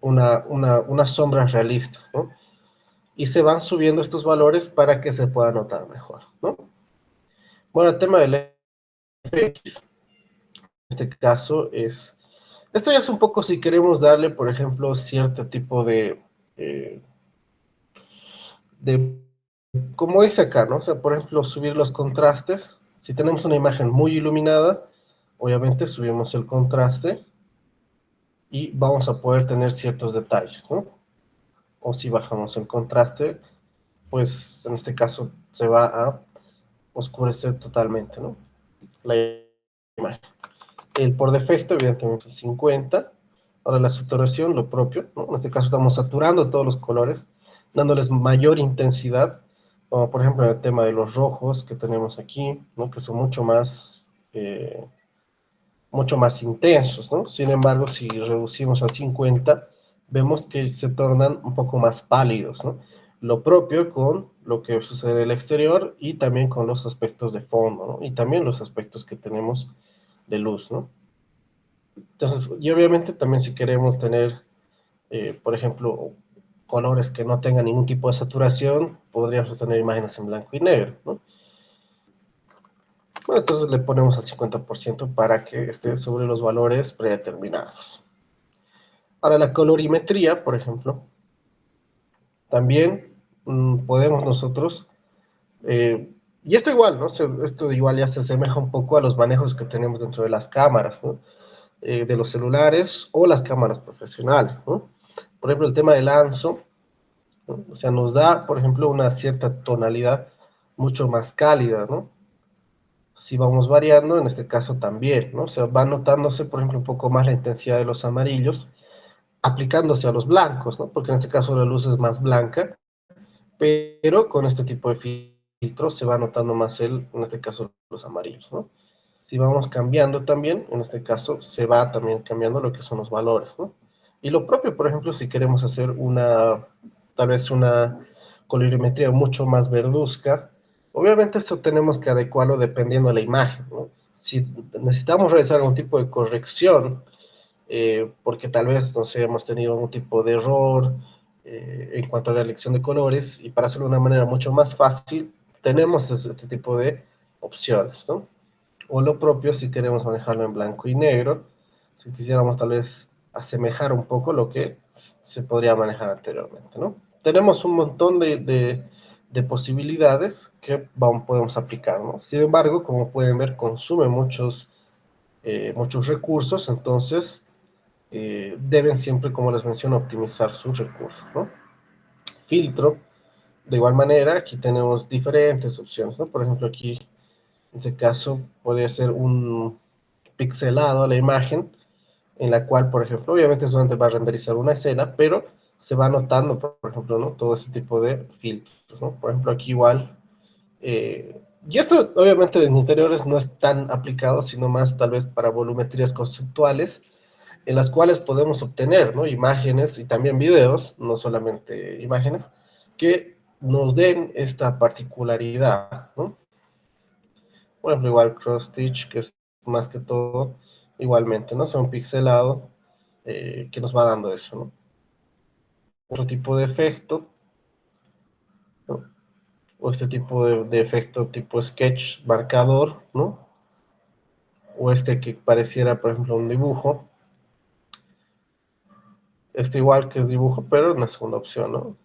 una sombra realista, ¿no? Y se van subiendo estos valores para que se pueda notar mejor, ¿no? Bueno, el tema del FX, en este caso es, esto ya es un poco si queremos darle, por ejemplo, cierto tipo de como dice acá, ¿no? O sea, por ejemplo, subir los contrastes. Si tenemos una imagen muy iluminada, obviamente subimos el contraste y vamos a poder tener ciertos detalles, ¿no? O si bajamos el contraste, pues en este caso se va a oscurecer totalmente, ¿no? La imagen. El por defecto, evidentemente, es 50. Ahora la saturación, lo propio, ¿no? En este caso estamos saturando todos los colores, dándoles mayor intensidad, como por ejemplo en el tema de los rojos que tenemos aquí, ¿no? Que son mucho más intensos, ¿no? Sin embargo, si reducimos al 50, vemos que se tornan un poco más pálidos, ¿no? Lo propio con lo que sucede en el exterior y también con los aspectos de fondo, ¿no? Y también los aspectos que tenemos de luz, ¿no? Entonces, y obviamente también si queremos tener, por ejemplo, colores que no tengan ningún tipo de saturación, podríamos tener imágenes en blanco y negro, ¿no? Bueno, entonces le ponemos al 50% para que esté sobre los valores predeterminados. Ahora la colorimetría, por ejemplo, también podemos nosotros, y esto igual, ¿no? Esto igual ya se asemeja un poco a los manejos que tenemos dentro de las cámaras, ¿no? De los celulares o las cámaras profesionales, ¿no? Por ejemplo, el tema del ANSO, ¿no? O sea, nos da, por ejemplo, una cierta tonalidad mucho más cálida, ¿no? Si vamos variando, en este caso también, ¿no? O sea, va notándose, por ejemplo, un poco más la intensidad de los amarillos, aplicándose a los blancos, ¿no? Porque en este caso la luz es más blanca, pero con este tipo de filtros se va notando más en este caso, los amarillos, ¿no? Si vamos cambiando también, en este caso, se va también cambiando lo que son los valores, ¿no? Y lo propio, por ejemplo, si queremos hacer tal vez una colorimetría mucho más verduzca, obviamente esto tenemos que adecuarlo dependiendo de la imagen, ¿no? Si necesitamos realizar algún tipo de corrección, porque tal vez, no sé, hemos tenido algún tipo de error en cuanto a la elección de colores, y para hacerlo de una manera mucho más fácil, tenemos este tipo de opciones, ¿no? O lo propio si queremos manejarlo en blanco y negro, si quisiéramos tal vez asemejar un poco lo que se podría manejar anteriormente, ¿no? Tenemos un montón de posibilidades que podemos aplicar, ¿no? Sin embargo, como pueden ver, consume muchos recursos, entonces deben siempre, como les menciono, optimizar sus recursos, ¿no? Filtro, de igual manera, aquí tenemos diferentes opciones, ¿no? Por ejemplo, aquí, en este caso, podría ser un pixelado a la imagen, en la cual, por ejemplo, obviamente solamente va a renderizar una escena, pero se va notando, por ejemplo, ¿no? Todo ese tipo de filtros, ¿no? Por ejemplo, aquí igual, y esto obviamente en interiores no es tan aplicado, sino más tal vez para volumetrías conceptuales, en las cuales podemos obtener, ¿no? Imágenes y también videos, no solamente imágenes, que nos den esta particularidad, ¿no? Por ejemplo, igual cross stitch, que es más que todo igualmente, ¿no? Son pixelado, que nos va dando eso, ¿no? Otro tipo de efecto, ¿no? O este tipo de efecto tipo sketch, marcador, ¿no? O este que pareciera, por ejemplo, un dibujo. Este igual que es dibujo, pero en la segunda opción, ¿no?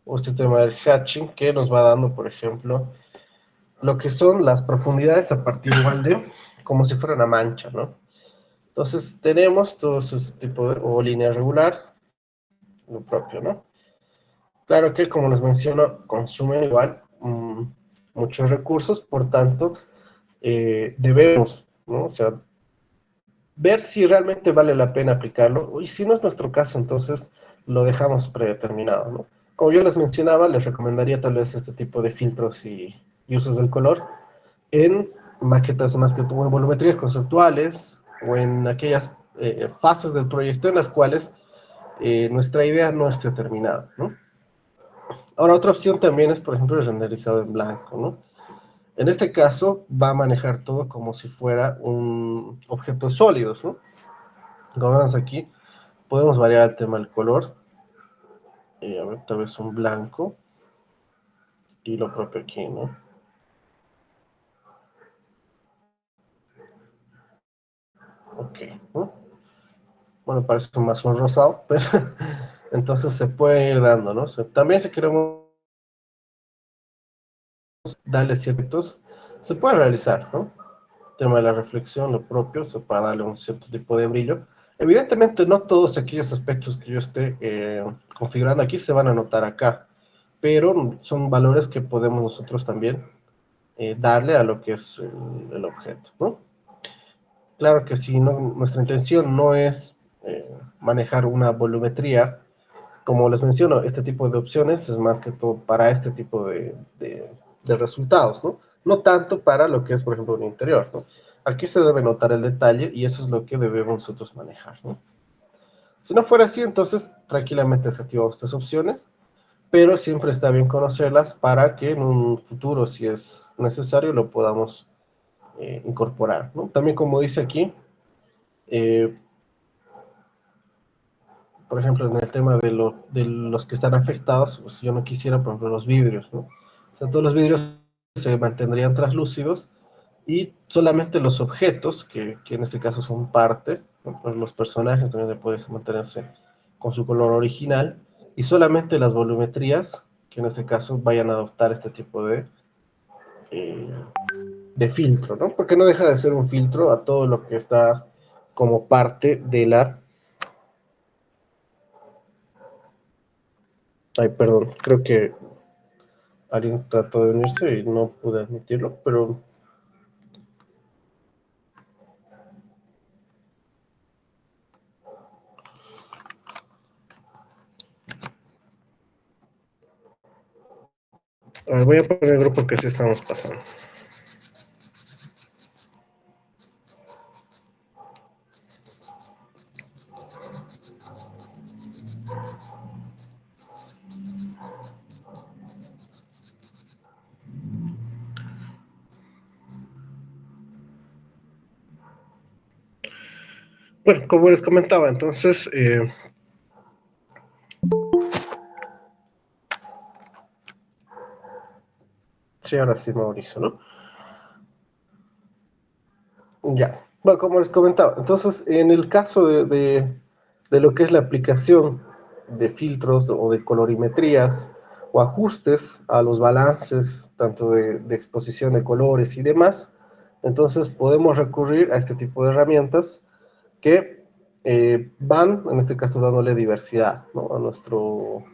O este tema del hatching, que nos va dando, por ejemplo, lo que son las profundidades a partir igual de, como si fuera una mancha, ¿no? Entonces tenemos todos este tipo de, o línea regular, lo propio, ¿no? Claro que, como les menciono, consumen igual muchos recursos, por tanto, debemos ¿no? O sea, ver si realmente vale la pena aplicarlo, y si no es nuestro caso, entonces lo dejamos predeterminado, ¿no? Como yo les mencionaba, les recomendaría tal vez este tipo de filtros y usos del color en maquetas más que todo en volumetrías conceptuales o en aquellas fases del proyecto en las cuales nuestra idea no esté terminada, ¿no? Ahora, otra opción también es, por ejemplo, el renderizado en blanco, ¿no? En este caso, va a manejar todo como si fuera un objetos sólidos, ¿no? Como vemos aquí, podemos variar el tema del color. A ver, tal vez un blanco. Y lo propio aquí, ¿no? Ok, ¿no? Bueno, parece más un rosado, pero entonces se puede ir dando, ¿no? O sea, también si queremos darle ciertos, se puede realizar, ¿no? El tema de la reflexión, lo propio, se puede darle un cierto tipo de brillo. Evidentemente no todos aquellos aspectos que yo esté configurando aquí se van a notar acá, pero son valores que podemos nosotros también darle a lo que es el objeto, ¿no? Claro que si no, nuestra intención no es manejar una volumetría, como les menciono, este tipo de opciones es más que todo para este tipo de resultados, ¿no? No tanto para lo que es, por ejemplo, un interior, ¿no? Aquí se debe notar el detalle y eso es lo que debemos nosotros manejar, ¿no? Si no fuera así, entonces tranquilamente desactivamos estas opciones, pero siempre está bien conocerlas para que en un futuro, si es necesario, lo podamos incorporar, ¿no? También como dice aquí, eh, por ejemplo, en el tema de los que están afectados, pues yo no quisiera, por ejemplo, los vidrios, ¿no? O sea, todos los vidrios se mantendrían translúcidos y solamente los objetos, que en este caso son parte, ¿no? Pues los personajes también pueden mantenerse con su color original, y solamente las volumetrías, que en este caso vayan a adoptar este tipo eh, de filtro, ¿no? Porque no deja de ser un filtro a todo lo que está como parte de la... Ay, perdón, creo que alguien trató de unirse y no pude admitirlo, pero a ver, voy a poner el grupo que sí estamos pasando. Bueno, como les comentaba, entonces, sí, ahora sí, Mauricio, ¿no? Ya. Bueno, como les comentaba, entonces, en el caso de lo que es la aplicación de filtros o de colorimetrías o ajustes a los balances, tanto de exposición de colores y demás, entonces podemos recurrir a este tipo de herramientas que van, en este caso, dándole diversidad, ¿no? A nuestro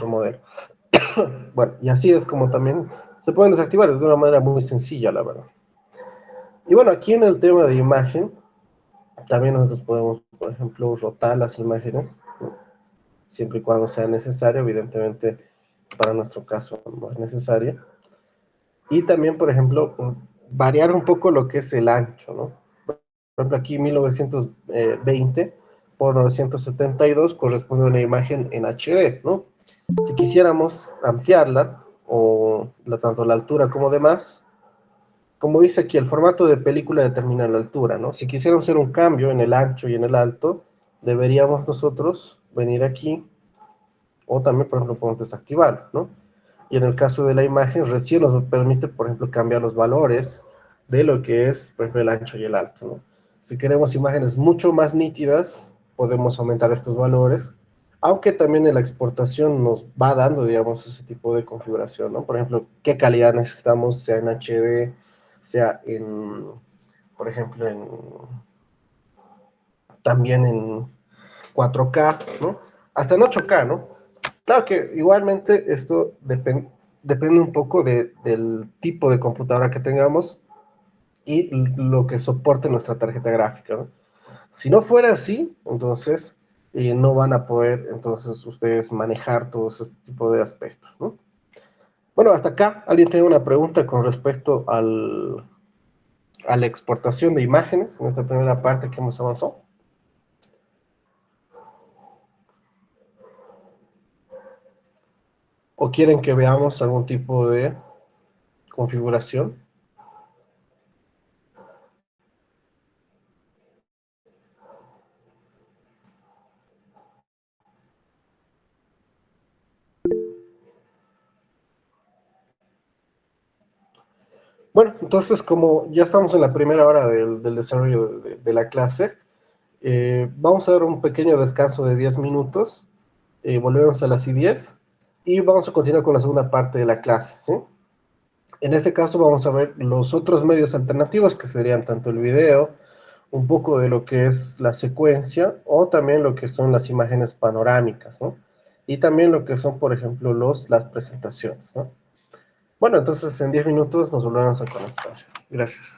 modelo. Bueno, y así es como también se pueden desactivar, es de una manera muy sencilla, la verdad. Y bueno, aquí en el tema de imagen, también nosotros podemos, por ejemplo, rotar las imágenes, ¿no? Siempre y cuando sea necesario, evidentemente para nuestro caso no es necesario. Y también, por ejemplo, variar un poco lo que es el ancho, ¿no? Por ejemplo, aquí 1920 por 972 corresponde a una imagen en HD, ¿no? Si quisiéramos ampliarla, o tanto la altura como demás, como dice aquí, el formato de película determina la altura, ¿no? Si quisiéramos hacer un cambio en el ancho y en el alto, deberíamos nosotros venir aquí, o también, por ejemplo, podemos desactivar, ¿no? Y en el caso de la imagen, recién nos permite, por ejemplo, cambiar los valores de lo que es, por ejemplo, el ancho y el alto, ¿no? Si queremos imágenes mucho más nítidas, podemos aumentar estos valores, aunque también en la exportación nos va dando, digamos, ese tipo de configuración, ¿no? Por ejemplo, qué calidad necesitamos, sea en HD, sea en, por ejemplo, también en 4K, ¿no? Hasta en 8K, ¿no? Claro que igualmente esto depende un poco del tipo de computadora que tengamos y lo que soporte nuestra tarjeta gráfica, ¿no? Si no fuera así, entonces no van a poder entonces ustedes manejar todo ese tipo de aspectos, ¿no? Bueno, hasta acá, ¿alguien tiene una pregunta con respecto a la exportación de imágenes en esta primera parte que hemos avanzado? ¿O quieren que veamos algún tipo de configuración? Bueno, entonces como ya estamos en la primera hora del desarrollo de la clase, vamos a dar un pequeño descanso de 10 minutos, volvemos a las I10 y vamos a continuar con la segunda parte de la clase, ¿sí? En este caso vamos a ver los otros medios alternativos que serían tanto el video, un poco de lo que es la secuencia o también lo que son las imágenes panorámicas, ¿no? Y también lo que son, por ejemplo, las presentaciones, ¿no? Bueno, entonces en 10 minutos nos volvemos a conectar. Gracias.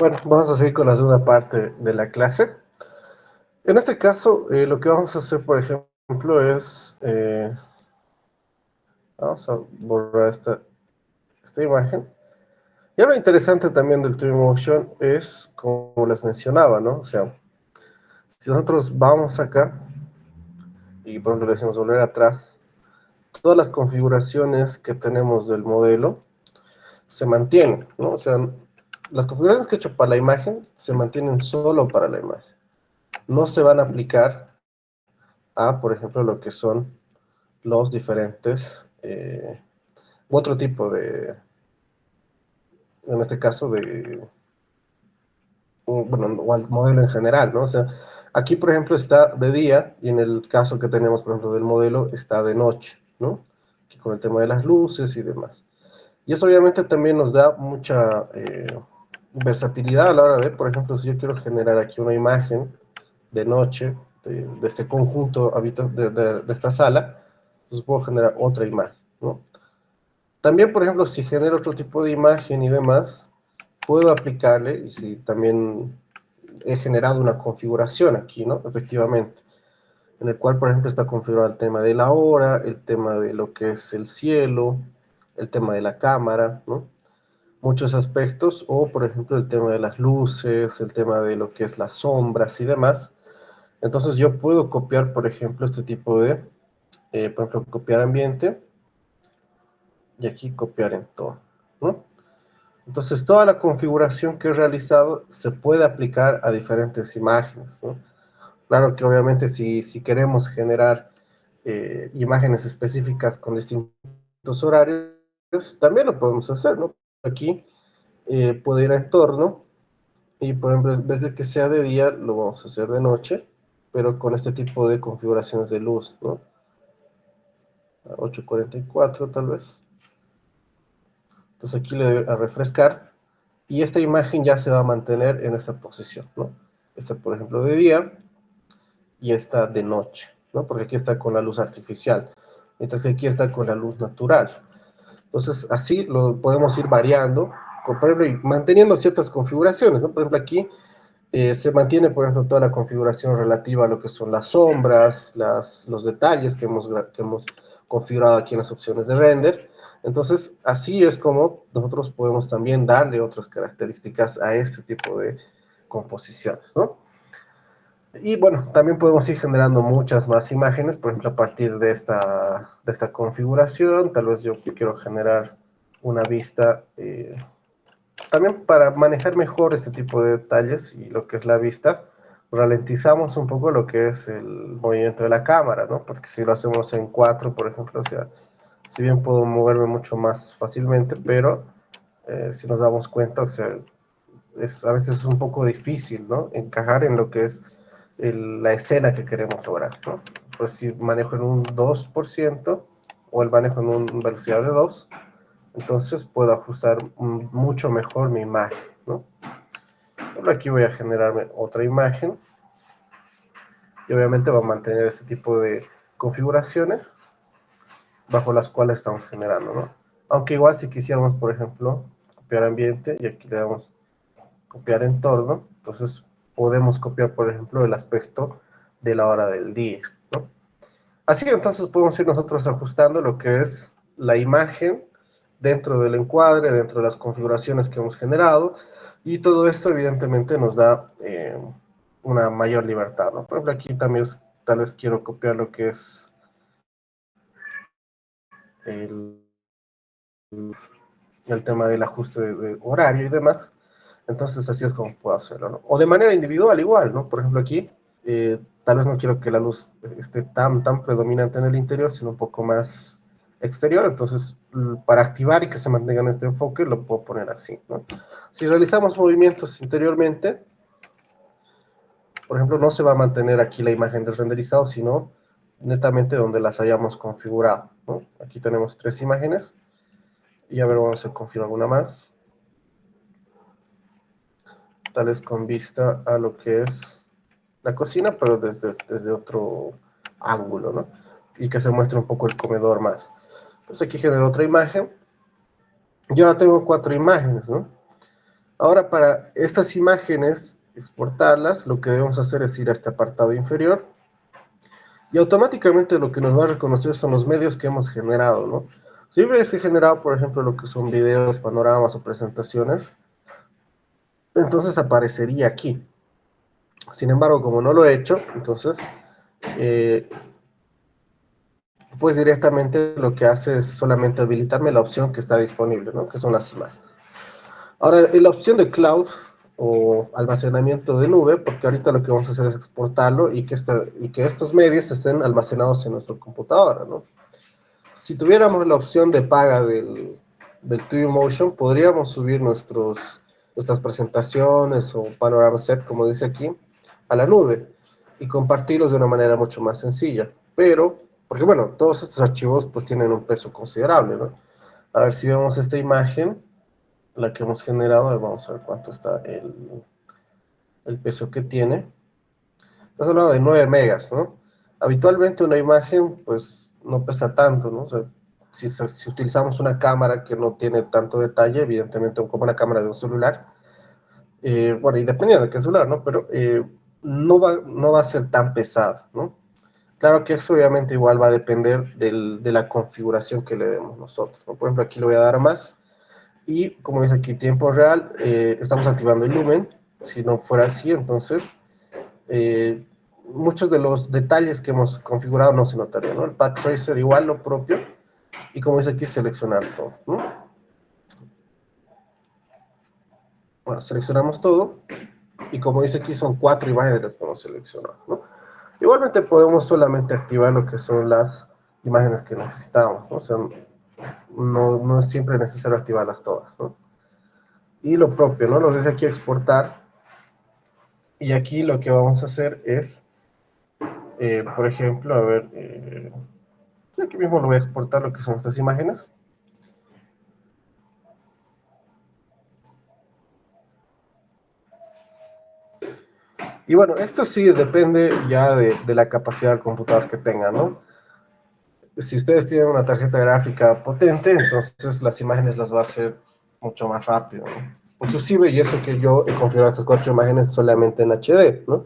Bueno, vamos a seguir con la segunda parte de la clase. En este caso, lo que vamos a hacer, por ejemplo, es... vamos a borrar esta imagen. Y algo interesante también del Twinmotion es, como les mencionaba, ¿no? O sea, si nosotros vamos acá y por ejemplo le decimos volver atrás, todas las configuraciones que tenemos del modelo se mantienen, ¿no? O sea, las configuraciones que he hecho para la imagen se mantienen solo para la imagen. No se van a aplicar a, por ejemplo, lo que son los diferentes, otro tipo de, en este caso, bueno, o al modelo en general, ¿no? O sea, aquí, por ejemplo, está de día, y en el caso que tenemos, por ejemplo, del modelo, está de noche, ¿no? Aquí con el tema de las luces y demás. Y eso obviamente también nos da mucha versatilidad a la hora de, por ejemplo, si yo quiero generar aquí una imagen de noche, de este conjunto de esta sala, entonces puedo generar otra imagen, ¿no? También, por ejemplo, si genero otro tipo de imagen y demás, puedo aplicarle, y si también he generado una configuración aquí, ¿no? Efectivamente, en el cual, por ejemplo, está configurado el tema de la hora, el tema de lo que es el cielo, el tema de la cámara, ¿no? Muchos aspectos, o por ejemplo el tema de las luces, el tema de lo que es las sombras y demás. Entonces yo puedo copiar, por ejemplo, este tipo de, por ejemplo, copiar ambiente, y aquí copiar entorno, ¿no? Entonces toda la configuración que he realizado se puede aplicar a diferentes imágenes, ¿no? Claro que obviamente si queremos generar imágenes específicas con distintos horarios, también lo podemos hacer, ¿no? Aquí puedo ir a entorno, y por ejemplo, en vez de que sea de día, lo vamos a hacer de noche, pero con este tipo de configuraciones de luz, ¿no? A 844 tal vez. Entonces aquí le doy a refrescar, y esta imagen ya se va a mantener en esta posición, ¿no? Esta, por ejemplo, de día, y esta de noche, ¿no? Porque aquí está con la luz artificial, mientras que aquí está con la luz natural. Entonces, así lo podemos ir variando, por ejemplo, y manteniendo ciertas configuraciones, ¿no? Por ejemplo, aquí se mantiene, por ejemplo, toda la configuración relativa a lo que son las sombras, los detalles que hemos configurado aquí en las opciones de render. Entonces, así es como nosotros podemos también darle otras características a este tipo de composiciones, ¿no? Y bueno, también podemos ir generando muchas más imágenes, por ejemplo, a partir de esta configuración. Tal vez yo quiero generar una vista, también para manejar mejor este tipo de detalles y lo que es la vista, ralentizamos un poco lo que es el movimiento de la cámara, ¿no? Porque si lo hacemos en 4, por ejemplo, o sea, si bien puedo moverme mucho más fácilmente, pero si nos damos cuenta, o sea, a veces es un poco difícil, ¿no? Encajar en lo que es la escena que queremos lograr, ¿no? Pues si manejo en un 2% o el manejo en una velocidad de 2, entonces puedo ajustar mucho mejor mi imagen, ¿no? Por aquí voy a generarme otra imagen, y obviamente va a mantener este tipo de configuraciones bajo las cuales estamos generando, ¿no? Aunque igual si quisiéramos, por ejemplo, copiar ambiente, y aquí le damos copiar entorno, entonces podemos copiar, por ejemplo, el aspecto de la hora del día, ¿no? Así entonces podemos ir nosotros ajustando lo que es la imagen dentro del encuadre, dentro de las configuraciones que hemos generado, y todo esto evidentemente nos da una mayor libertad, ¿no? Por ejemplo, aquí también tal vez quiero copiar lo que es el, el tema del ajuste de horario y demás. Entonces así es como puedo hacerlo, ¿no? O de manera individual igual, ¿no? Por ejemplo aquí, tal vez no quiero que la luz esté tan predominante en el interior, sino un poco más exterior. Entonces, para activar y que se mantenga en este enfoque, lo puedo poner así, ¿no? Si realizamos movimientos interiormente, por ejemplo, no se va a mantener aquí la imagen del renderizado, sino netamente donde las hayamos configurado, ¿no? Aquí tenemos 3 imágenes, y a ver, vamos a configurar alguna más, tal vez con vista a lo que es la cocina, pero desde otro ángulo, ¿no? Y que se muestre un poco el comedor más. Entonces aquí genero otra imagen, y ahora tengo 4 imágenes, ¿no? Ahora, para estas imágenes, exportarlas, lo que debemos hacer es ir a este apartado inferior y automáticamente lo que nos va a reconocer son los medios que hemos generado, ¿no? Si hubiese generado, por ejemplo, lo que son videos, panoramas o presentaciones, entonces aparecería aquí. Sin embargo, como no lo he hecho, entonces, eh, pues directamente lo que hace es solamente habilitarme la opción que está disponible, ¿no? Que son las imágenes. Ahora, en la opción de cloud o almacenamiento de nube, porque ahorita lo que vamos a hacer es exportarlo y que estos medios estén almacenados en nuestra computadora, ¿no? Si tuviéramos la opción de paga del Twinmotion, podríamos subir nuestras presentaciones o panorama set, como dice aquí, a la nube y compartirlos de una manera mucho más sencilla. Pero, porque bueno, todos estos archivos pues tienen un peso considerable, ¿no? A ver si vemos esta imagen, la que hemos generado, a ver, vamos a ver cuánto está el peso que tiene. Estamos hablando de 9 megas, ¿no? Habitualmente una imagen, pues, no pesa tanto, ¿no? O sea, si utilizamos una cámara que no tiene tanto detalle, evidentemente como una cámara de un celular, bueno, y dependiendo de qué celular, ¿no? Pero no va a ser tan pesada, ¿no? Claro que eso obviamente igual va a depender de la configuración que le demos nosotros, ¿no? Por ejemplo, aquí le voy a dar más, y como dice aquí, tiempo real, estamos activando el lumen. Si no fuera así, entonces eh, muchos de los detalles que hemos configurado no se notarían, ¿no? El path tracer igual lo propio, y como dice aquí, seleccionar todo, ¿no? Bueno, seleccionamos todo, y como dice aquí, son 4 imágenes las que hemos seleccionado, ¿no? Igualmente podemos solamente activar lo que son las imágenes que necesitamos, ¿no? O sea, no es siempre necesario activarlas todas, ¿no? Y lo propio, ¿no? Nos dice aquí exportar, y aquí lo que vamos a hacer es, por ejemplo, a ver, aquí mismo lo voy a exportar lo que son estas imágenes. Y bueno, esto sí depende ya de la capacidad del computador que tengan, ¿no? Si ustedes tienen una tarjeta gráfica potente, entonces las imágenes las va a hacer mucho más rápido, ¿no? Inclusive, y eso que yo he configurado estas 4 imágenes solamente en HD, ¿no?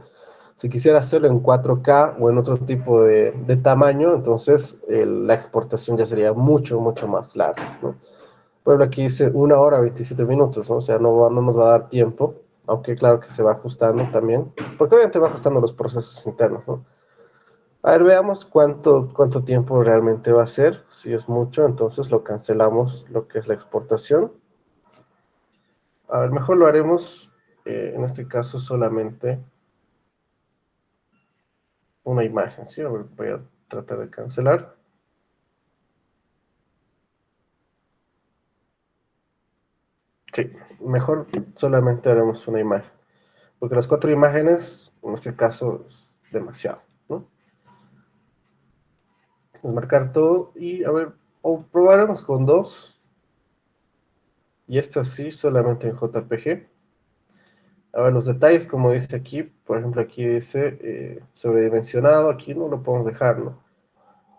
Si quisiera hacerlo en 4K o en otro tipo de tamaño, entonces la exportación ya sería mucho más larga, ¿no? Por ejemplo, aquí dice 1 hora 27 minutos, ¿no? O sea, no nos va a dar tiempo, aunque claro que se va ajustando también, porque obviamente va ajustando los procesos internos, ¿no? A ver, veamos cuánto tiempo realmente va a ser. Si es mucho, entonces lo cancelamos, lo que es la exportación. A ver, mejor lo haremos, en este caso, solamente una imagen, ¿sí? A ver, voy a tratar de cancelar. Sí, mejor solamente haremos una imagen, porque las 4 imágenes, en este caso, es demasiado, ¿no? Desmarcar todo y, a ver, o probaremos con 2, y esta sí, solamente en JPG. A ver, los detalles, como dice aquí, por ejemplo, aquí dice sobredimensionado, aquí no lo podemos dejar, ¿no?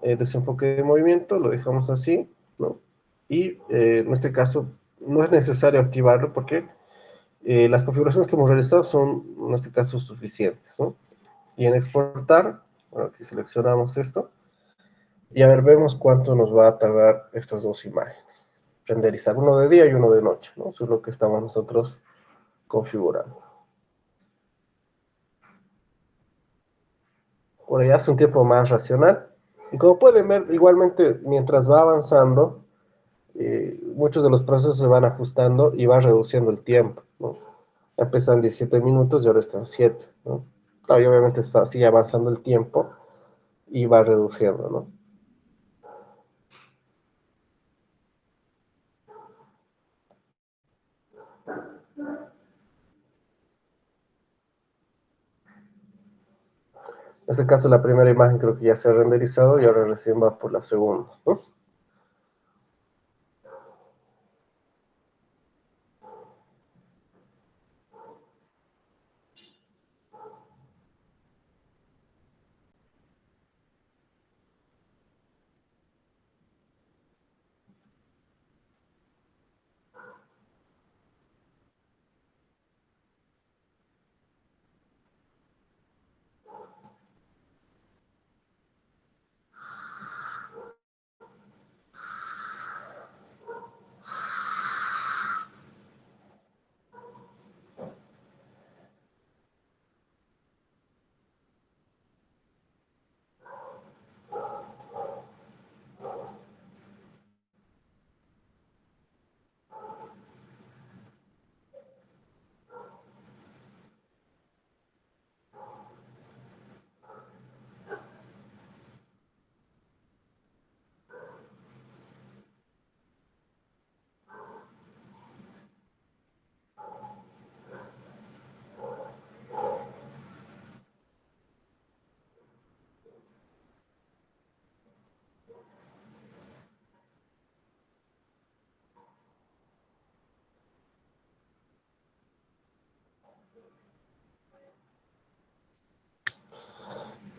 Desenfoque de movimiento, lo dejamos así, ¿no? Y en este caso no es necesario activarlo porque las configuraciones que hemos realizado son, en este caso, suficientes, ¿no? Y en exportar, bueno, aquí seleccionamos esto, y a ver, vemos cuánto nos va a tardar estas 2 imágenes. Renderizar uno de día y uno de noche, ¿no? Eso es lo que estamos nosotros configurando. Por allá es un tiempo más racional. Y como pueden ver, igualmente, mientras va avanzando, muchos de los procesos se van ajustando y va reduciendo el tiempo, ¿no? Empiezan 17 minutos y ahora están 7, ¿no? Claro, y obviamente sigue avanzando el tiempo y va reduciendo, ¿no? En este caso, la primera imagen creo que ya se ha renderizado y ahora recién va por la segunda, ¿no?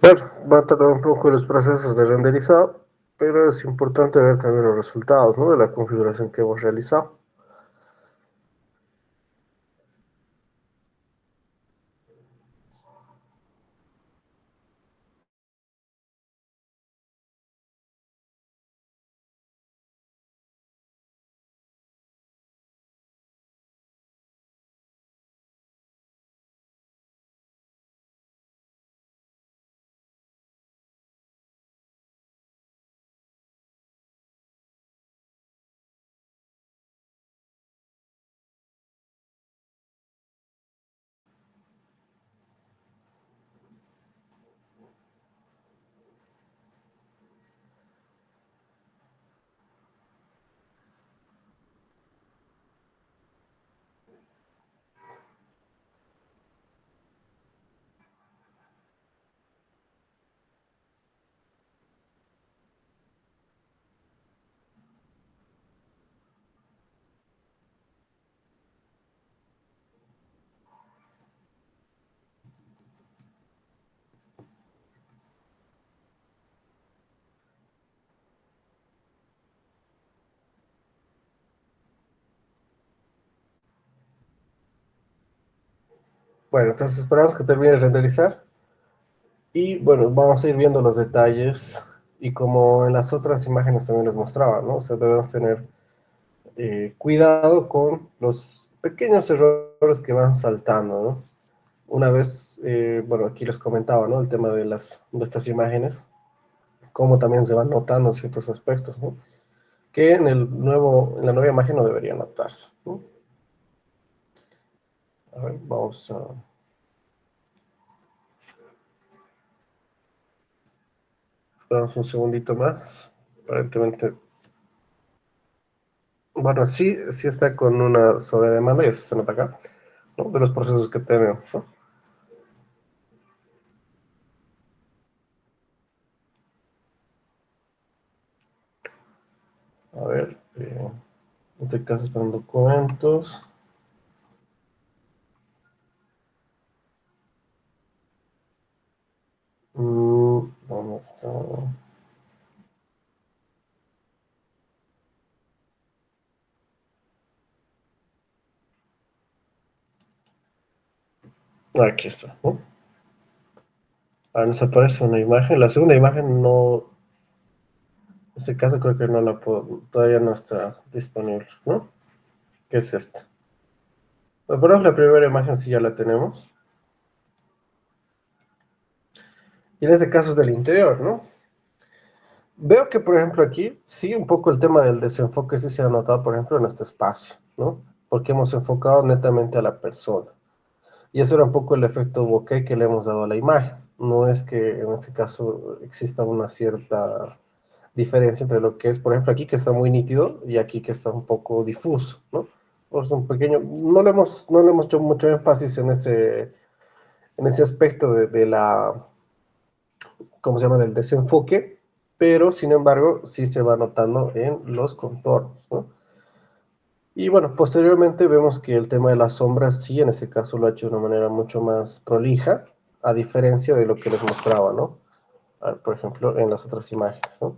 Claro, va a tardar un poco los procesos de renderizado, pero es importante ver también los resultados, ¿no?, de la configuración que hemos realizado. Bueno, entonces esperamos que termine de renderizar. Y bueno, vamos a ir viendo los detalles. Y como en las otras imágenes también les mostraba, ¿no? O sea, debemos tener cuidado con los pequeños errores que van saltando, ¿no? Una vez, bueno, aquí les comentaba, ¿no?, el tema de estas imágenes, cómo también se van notando ciertos aspectos, ¿no?, que en la nueva imagen no debería notarse, ¿no? A ver, esperamos un segundito más. Aparentemente, bueno, sí, sí está con una sobredemanda y eso se nota acá, ¿no?, de los procesos que tenemos, ¿no? A ver, en este caso están documentos. ¿Dónde está? Aquí está, ¿no? Ahora nos aparece una imagen. La segunda imagen no, en este caso creo que no la puedo, todavía no está disponible, ¿no? ¿Qué es esta? Bueno, por ejemplo, la primera imagen sí ya la tenemos. Y en este caso es del interior, ¿no? Veo que, por ejemplo, aquí sí un poco el tema del desenfoque sí se ha notado, por ejemplo, en este espacio, ¿no? Porque hemos enfocado netamente a la persona. Y eso era un poco el efecto bokeh que le hemos dado a la imagen. No es que en este caso exista una cierta diferencia entre lo que es, por ejemplo, aquí que está muy nítido y aquí que está un poco difuso, ¿no? Pues un pequeño, no le hemos hecho mucho énfasis en ese aspecto de la, ¿cómo se llama?, del desenfoque, pero sin embargo sí se va notando en los contornos, ¿no? Y bueno, posteriormente vemos que el tema de las sombras sí, en este caso lo ha hecho de una manera mucho más prolija, a diferencia de lo que les mostraba, ¿no? Por ejemplo, en las otras imágenes, ¿no?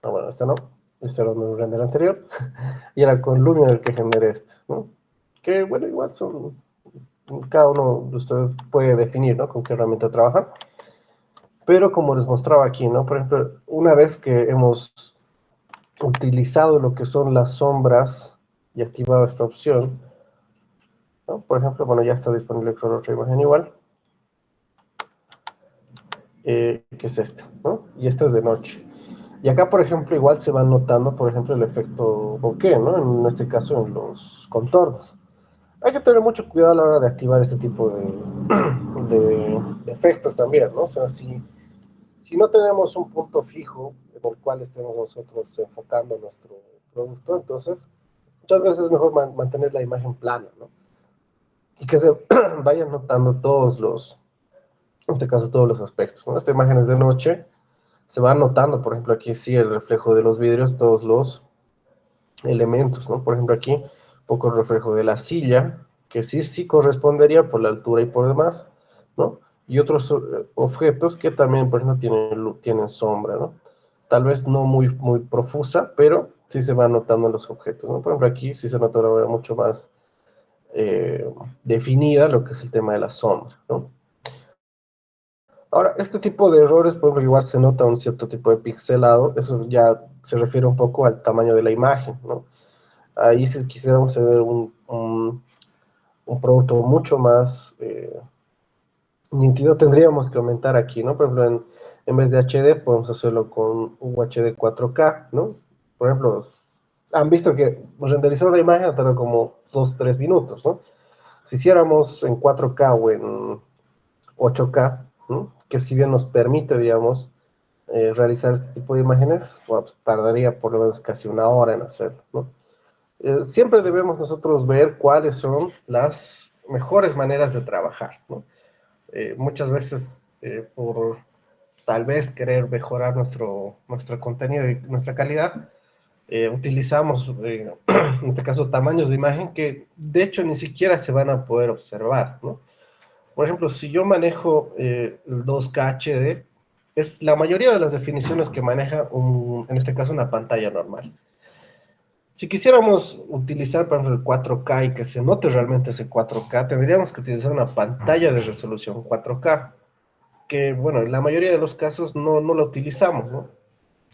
Ah, bueno, esta no, este era un render anterior, y era con Lumion el que generé este, ¿no? Que bueno, igual son, cada uno de ustedes puede definir, ¿no?, con qué herramienta trabajar, pero como les mostraba aquí, ¿no?, por ejemplo, una vez que hemos utilizado lo que son las sombras y activado esta opción, ¿no? Por ejemplo, bueno, ya está disponible con otra imagen igual, que es esta, ¿no? Y esta es de noche. Y acá, por ejemplo, igual se va notando, por ejemplo, el efecto bokeh, ¿no? En este caso, en los contornos. Hay que tener mucho cuidado a la hora de activar este tipo de efectos también, ¿no? O sea, si no tenemos un punto fijo en el cual estemos nosotros enfocando nuestro producto, entonces muchas veces es mejor mantener la imagen plana, ¿no? Y que se vayan notando en este caso, todos los aspectos, ¿no? Esta imagen es de noche, se va notando, por ejemplo, aquí sí el reflejo de los vidrios, todos los elementos, ¿no? Por ejemplo, aquí un poco el reflejo de la silla, que sí correspondería por la altura y por demás, ¿no? y otros objetos que también, por ejemplo, tienen sombra, ¿no? Tal vez no muy profusa, pero sí se va notando en los objetos, ¿no? Por ejemplo, aquí sí se nota una manera mucho más eh, definida lo que es el tema de la sombra, ¿no? Ahora, este tipo de errores, por ejemplo, igual se nota un cierto tipo de pixelado, eso ya se refiere un poco al tamaño de la imagen, ¿no? Ahí si quisiéramos tener un producto mucho más nítido, tendríamos que aumentar aquí, ¿no? Por ejemplo, en vez de HD, podemos hacerlo con UHD 4K, ¿no? Por ejemplo, han visto que renderizar una imagen tarda como 2 o 3 minutos, ¿no? Si hiciéramos en 4K o en 8K, ¿no? Que si bien nos permite, digamos, realizar este tipo de imágenes, pues, tardaría por lo menos casi una hora en hacerlo, ¿no? Siempre debemos nosotros ver cuáles son las mejores maneras de trabajar, ¿no? Muchas veces por tal vez querer mejorar nuestro contenido y nuestra calidad, utilizamos, en este caso, tamaños de imagen que de hecho ni siquiera se van a poder observar, ¿no? Por ejemplo, si yo manejo el 2K HD, es la mayoría de las definiciones que maneja, en este caso, una pantalla normal. Si quisiéramos utilizar, por ejemplo, el 4K y que se note realmente ese 4K, tendríamos que utilizar una pantalla de resolución 4K, que, bueno, en la mayoría de los casos no la utilizamos, ¿no?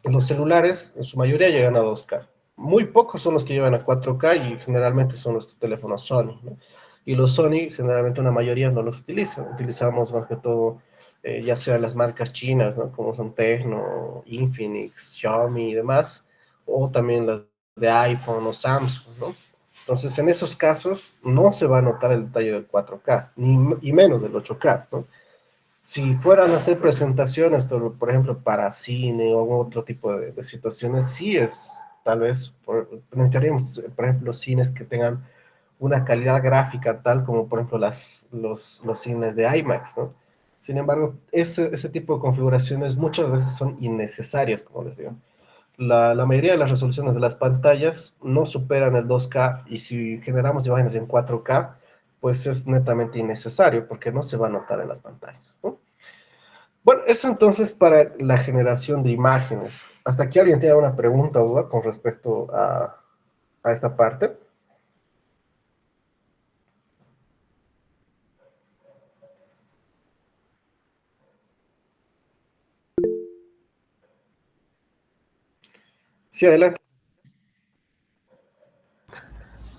Los celulares, en su mayoría, llegan a 2K. Muy pocos son los que llegan a 4K y generalmente son los teléfonos Sony, ¿no? Y los Sony, generalmente una mayoría no los utilizan. Utilizamos más que todo, ya sea las marcas chinas, ¿no? Como son Tecno, Infinix, Xiaomi y demás, o también las de iPhone o Samsung, ¿no? Entonces, en esos casos, no se va a notar el detalle del 4K, y menos del 8K, ¿no? Si fueran a hacer presentaciones, por ejemplo, para cine o otro tipo de situaciones, sí es, tal vez, necesitaríamos, por ejemplo, cines que tengan una calidad gráfica tal como, por ejemplo, los cines de IMAX, ¿no? Sin embargo, ese tipo de configuraciones muchas veces son innecesarias, como les digo. La mayoría de las resoluciones de las pantallas no superan el 2K y si generamos imágenes en 4K, pues es netamente innecesario porque no se va a notar en las pantallas, ¿no? Bueno, eso entonces para la generación de imágenes. ¿Hasta aquí alguien tiene una pregunta o duda con respecto a esta parte? Sí, adelante.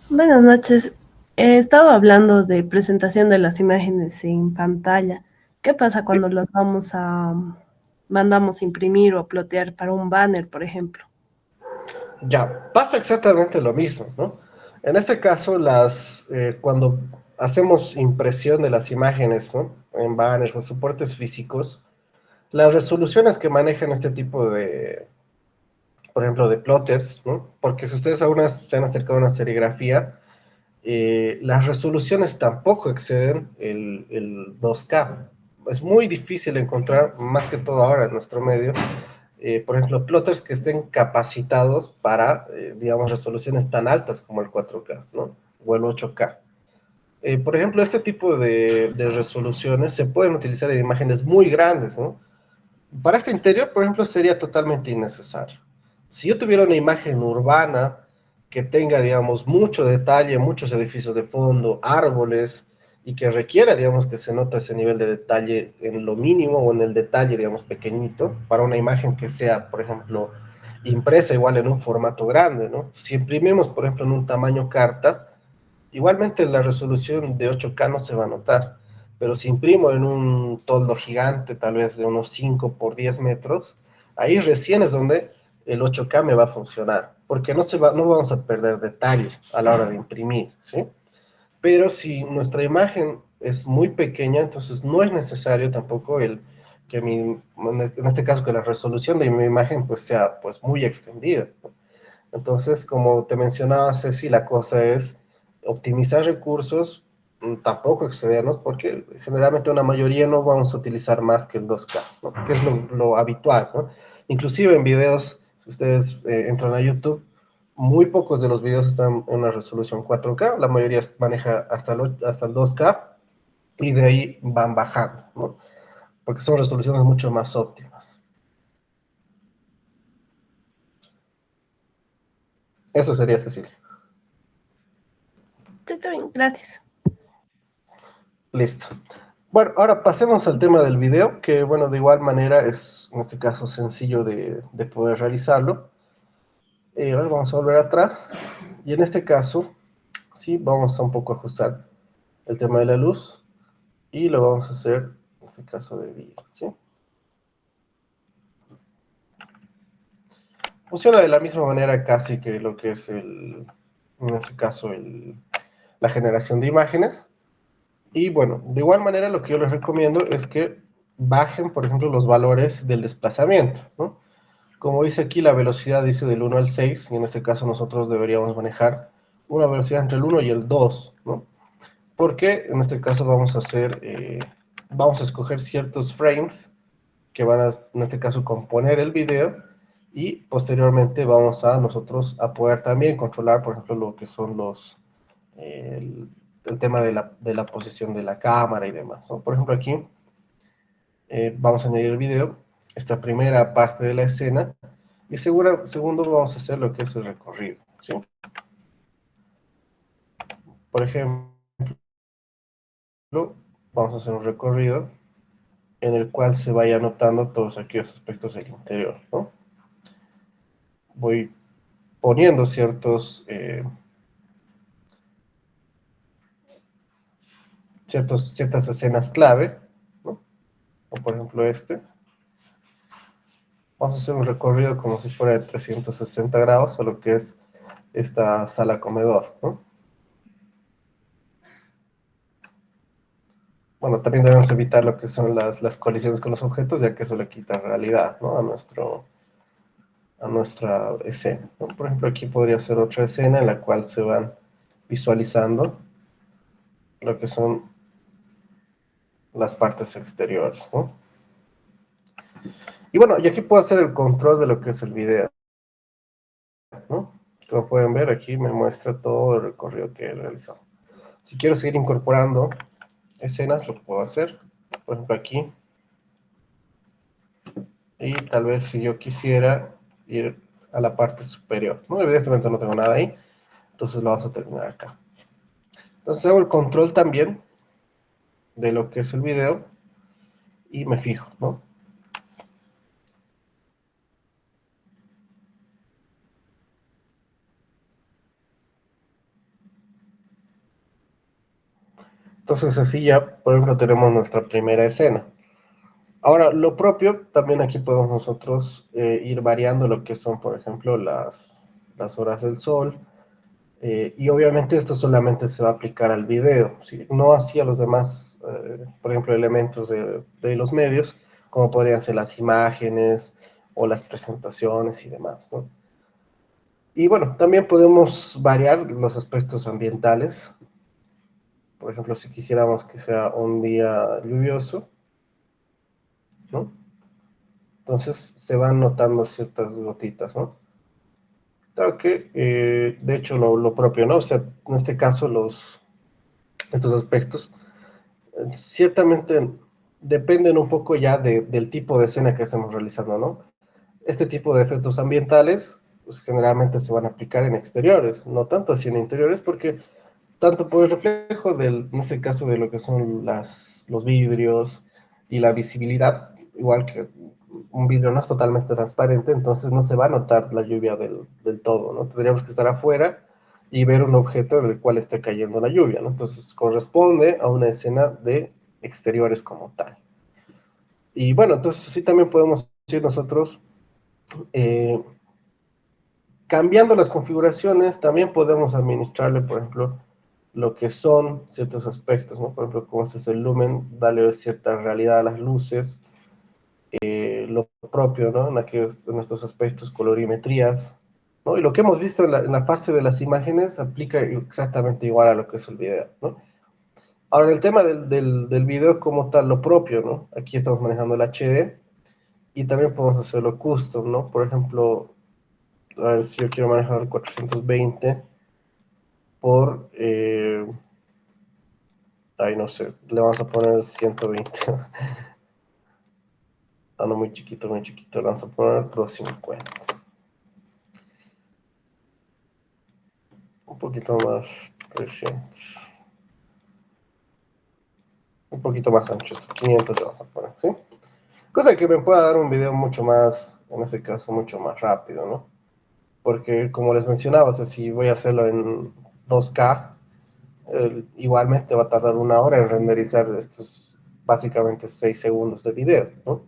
Buenas noches. Estaba hablando de presentación de las imágenes en pantalla. ¿Qué pasa Sí. cuando las mandamos imprimir o plotear para un banner, por ejemplo? Ya, pasa exactamente lo mismo, ¿no? En este caso, cuando hacemos impresión de las imágenes, ¿no? En banners o soportes físicos, las resoluciones que manejan este tipo de, por ejemplo, de plotters, ¿no? Porque si ustedes aún se han acercado a una serigrafía, las resoluciones tampoco exceden el 2K. Es muy difícil encontrar, más que todo ahora en nuestro medio, por ejemplo, plotters que estén capacitados para, digamos, resoluciones tan altas como el 4K, ¿no? O el 8K. Por ejemplo, este tipo de resoluciones se pueden utilizar en imágenes muy grandes, ¿no? Para este interior, por ejemplo, sería totalmente innecesario. Si yo tuviera una imagen urbana que tenga, digamos, mucho detalle, muchos edificios de fondo, árboles, y que requiera, digamos, que se nota ese nivel de detalle en lo mínimo o en el detalle, digamos, pequeñito, para una imagen que sea, por ejemplo, impresa igual en un formato grande, ¿no? Si imprimimos, por ejemplo, en un tamaño carta, igualmente la resolución de 8K no se va a notar, pero si imprimo en un toldo gigante, tal vez de unos 5 por 10 metros, ahí recién es donde el 8K me va a funcionar, porque no vamos a perder detalle a la hora de imprimir, ¿sí? Pero si nuestra imagen es muy pequeña, entonces no es necesario tampoco en este caso, que la resolución de mi imagen pues sea pues muy extendida, ¿no? Entonces, como te mencionaba, Ceci, la cosa es optimizar recursos, tampoco excedernos, porque generalmente una mayoría no vamos a utilizar más que el 2K, ¿no? Que es lo habitual, ¿no? Inclusive en videos, si ustedes entran a YouTube, muy pocos de los videos están en una resolución 4K, la mayoría maneja hasta el 2K, y de ahí van bajando, ¿no? Porque son resoluciones mucho más óptimas. Eso sería, Cecilia. Sí, está bien, gracias. Listo. Bueno, ahora pasemos al tema del video, que bueno, de igual manera es, en este caso, sencillo de poder realizarlo. Ahora vamos a volver atrás, y en este caso, sí, vamos a un poco ajustar el tema de la luz, y lo vamos a hacer, en este caso, de día, ¿sí? Funciona de la misma manera casi que lo que es en este caso, la generación de imágenes. Y bueno, de igual manera lo que yo les recomiendo es que bajen, por ejemplo, los valores del desplazamiento, ¿no? Como dice aquí, la velocidad dice del 1 al 6, y en este caso nosotros deberíamos manejar una velocidad entre el 1 y el 2, ¿no? Porque en este caso vamos a escoger ciertos frames que van a, en este caso, componer el video, y posteriormente vamos a nosotros a poder también controlar, por ejemplo, lo que son el tema de la posición de la cámara y demás, ¿no? Por ejemplo, aquí vamos a añadir el video, esta primera parte de la escena, y segundo vamos a hacer lo que es el recorrido, ¿sí? Por ejemplo, vamos a hacer un recorrido en el cual se vaya notando todos aquellos aspectos del interior, ¿no? Voy poniendo ciertas escenas clave, ¿no? O por ejemplo vamos a hacer un recorrido como si fuera de 360 grados a lo que es esta sala comedor, ¿no? Bueno, también debemos evitar lo que son las colisiones con los objetos, ya que eso le quita realidad, ¿no? A nuestra escena, ¿no? Por ejemplo, aquí podría ser otra escena en la cual se van visualizando lo que son las partes exteriores, ¿no? Y bueno, y aquí puedo hacer el control de lo que es el video, ¿no? Como pueden ver, aquí me muestra todo el recorrido que he realizado. Si quiero seguir incorporando escenas, lo puedo hacer. Por ejemplo, aquí. Y tal vez si yo quisiera ir a la parte superior, ¿no? Evidentemente no tengo nada ahí, entonces lo vamos a terminar acá. Entonces hago el control también de lo que es el video y me fijo, ¿no? Entonces así ya, por ejemplo, tenemos nuestra primera escena. Ahora, lo propio, también aquí podemos nosotros ir variando lo que son, por ejemplo, las horas del sol. Y obviamente esto solamente se va a aplicar al video, ¿sí? No así a los demás, por ejemplo, elementos de los medios, como podrían ser las imágenes o las presentaciones y demás, ¿no? Y bueno, también podemos variar los aspectos ambientales. Por ejemplo, si quisiéramos que sea un día lluvioso, ¿no? Entonces se van notando ciertas gotitas, ¿no? Claro que, de hecho, lo propio, ¿no? O sea, en este caso, estos aspectos ciertamente dependen un poco ya del tipo de escena que estemos realizando, ¿no? Este tipo de efectos ambientales pues, generalmente se van a aplicar en exteriores, no tanto así en interiores, porque tanto por el reflejo en este caso de lo que son los vidrios y la visibilidad, igual que un vidrio no es totalmente transparente, entonces no se va a notar la lluvia del todo, ¿no? Tendríamos que estar afuera y ver un objeto en el cual esté cayendo la lluvia, ¿no? Entonces corresponde a una escena de exteriores como tal. Y bueno, entonces sí también podemos ir nosotros eh, cambiando las configuraciones, también podemos administrarle, por ejemplo, lo que son ciertos aspectos, ¿no? Por ejemplo, como este es el lumen, darle cierta realidad a las luces, lo propio, ¿no? En estos aspectos, colorimetrías, ¿no? Y lo que hemos visto en la fase de las imágenes aplica exactamente igual a lo que es el video, ¿no? Ahora, en el tema del video como tal, lo propio, ¿no? Aquí estamos manejando el HD y también podemos hacerlo custom, ¿no? Por ejemplo, a ver si yo quiero manejar 420 por, Ay, no sé, le vamos a poner 120. Ah, no, muy chiquito, le vamos a poner 250. Un poquito más, 300. Un poquito más ancho, 500 le vamos a poner, ¿sí? Cosa que me pueda dar un video mucho más, en este caso, mucho más rápido, ¿no? Porque, como les mencionaba, o sea, si voy a hacerlo en 2K, igualmente va a tardar 1 hora en renderizar estos básicamente 6 segundos de video, ¿no?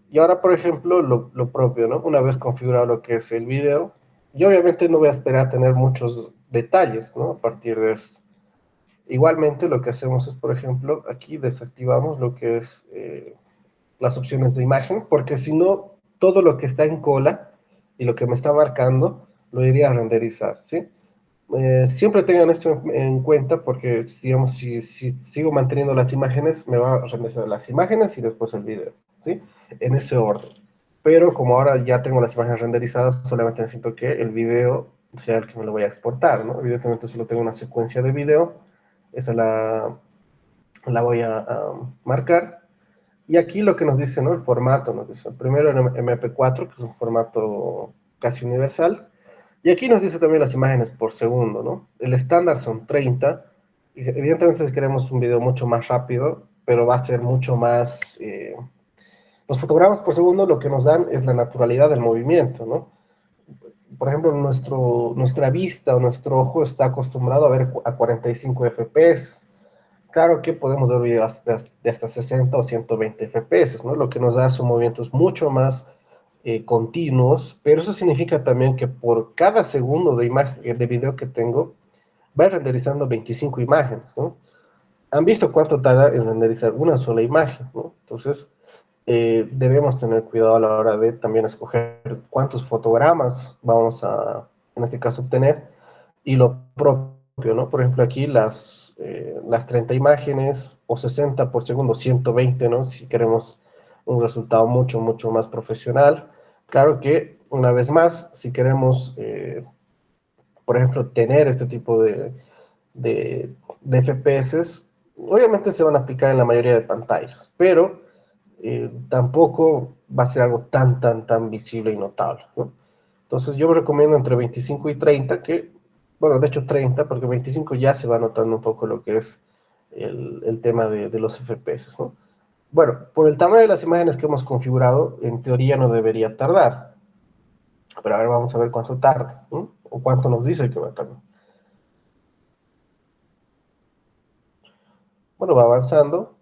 Y ahora, por ejemplo, lo propio, ¿no? Una vez configurado lo que es el video, yo obviamente no voy a esperar a tener muchos detalles, ¿no? A partir de eso. Igualmente, lo que hacemos es, por ejemplo, aquí desactivamos lo que es las opciones de imagen, porque si no, todo lo que está en cola y lo que me está marcando, lo iría a renderizar, ¿sí? Siempre tengan esto en cuenta porque, digamos, si sigo manteniendo las imágenes, me va a renderizar las imágenes y después el video, ¿sí? En ese orden. Pero como ahora ya tengo las imágenes renderizadas, solamente necesito que el video sea el que me lo voy a exportar, ¿no? Evidentemente solo tengo una secuencia de video, esa la voy a marcar. Y aquí lo que nos dice, ¿no? El formato nos dice. Primero en MP4, que es un formato casi universal. Y aquí nos dice también las imágenes por segundo, ¿no? El estándar son 30. Evidentemente si queremos un video mucho más rápido, pero va a ser mucho más... los fotogramas por segundo lo que nos dan es la naturalidad del movimiento, ¿no? Por ejemplo, nuestra vista o nuestro ojo está acostumbrado a ver a 45 FPS. Claro que podemos ver videos de hasta 60 o 120 FPS, ¿no? Lo que nos da son movimientos mucho más continuos, pero eso significa también que por cada segundo de imagen, de video que tengo, va renderizando 25 imágenes, ¿no? ¿Han visto cuánto tarda en renderizar una sola imagen, ¿no? Entonces, debemos tener cuidado a la hora de también escoger cuántos fotogramas vamos a, en este caso, obtener y lo propio, ¿no? Por ejemplo, aquí las 30 imágenes o 60 por segundo, 120, ¿no? Si queremos un resultado mucho, mucho más profesional. Claro que, una vez más, si queremos, por ejemplo, tener este tipo de FPS, obviamente se van a aplicar en la mayoría de pantallas, pero tampoco va a ser algo tan visible y notable, ¿no? Entonces yo recomiendo entre 25 y 30, que, bueno, de hecho 30, porque 25 ya se va notando un poco lo que es el tema de los FPS, ¿no? Bueno, por el tamaño de las imágenes que hemos configurado, en teoría no debería tardar, pero a ver, vamos a ver cuánto tarda, ¿no? O cuánto nos dice que va a tardar. Bueno, va avanzando.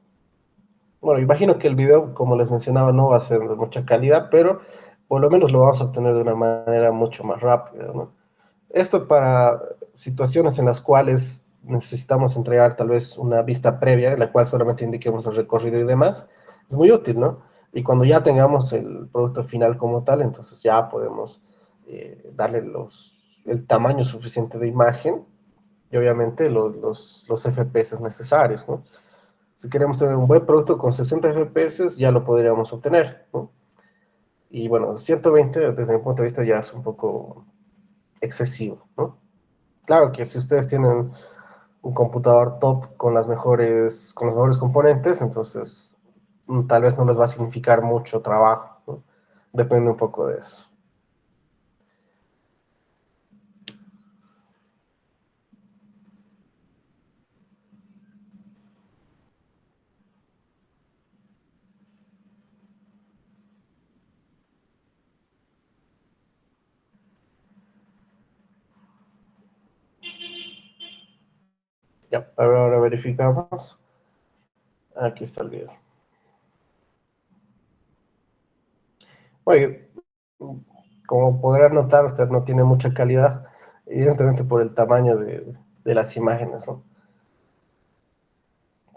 Bueno, imagino que el video, como les mencionaba, no va a ser de mucha calidad, pero por lo menos lo vamos a obtener de una manera mucho más rápida, ¿no? Esto para situaciones en las cuales necesitamos entregar tal vez una vista previa, en la cual solamente indiquemos el recorrido y demás, es muy útil, ¿no? Y cuando ya tengamos el producto final como tal, entonces ya podemos darle el tamaño suficiente de imagen y obviamente los FPS necesarios, ¿no? Si queremos tener un buen producto con 60 FPS, ya lo podríamos obtener, ¿no? Y bueno, 120 desde mi punto de vista ya es un poco excesivo, ¿no? Claro que si ustedes tienen un computador top con los mejores componentes, entonces tal vez no les va a significar mucho trabajo, ¿no? Depende un poco de eso. Ya, ahora verificamos. Aquí está el video. Oye, como podrán notar, usted no tiene mucha calidad, evidentemente por el tamaño de las imágenes, ¿no?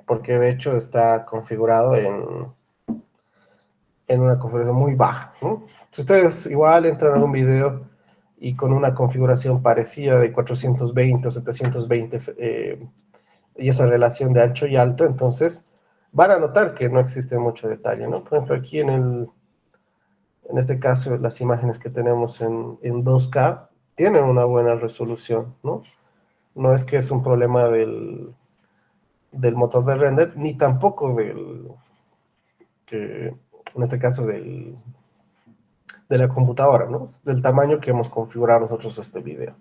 Porque de hecho está configurado en una configuración muy baja, ¿no? Si ustedes igual entran a un video y con una configuración parecida de 420 o 720 y esa relación de ancho y alto, entonces van a notar que no existe mucho detalle, ¿no? Por ejemplo, aquí en este caso, las imágenes que tenemos en 2K tienen una buena resolución, ¿no? No es que es un problema del motor de render, ni tampoco en este caso de la computadora, ¿no? Del tamaño que hemos configurado nosotros este video.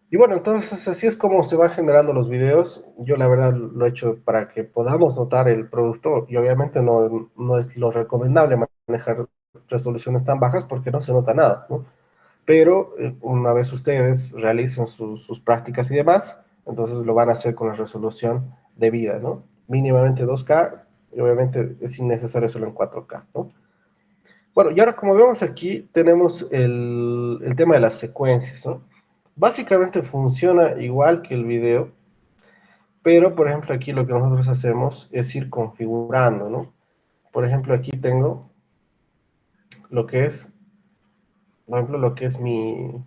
Y bueno, entonces así es como se van generando los videos. Yo la verdad lo he hecho para que podamos notar el producto y obviamente no es lo recomendable manejar resoluciones tan bajas porque no se nota nada, ¿no? Pero una vez ustedes realicen sus prácticas y demás, entonces lo van a hacer con la resolución debida, ¿no? Mínimamente 2K y obviamente es innecesario solo en 4K, ¿no? Bueno, y ahora como vemos aquí, tenemos el tema de las secuencias, ¿no? Básicamente funciona igual que el video, pero por ejemplo aquí lo que nosotros hacemos es ir configurando, ¿no? Por ejemplo aquí tengo lo que es, por ejemplo, lo que es en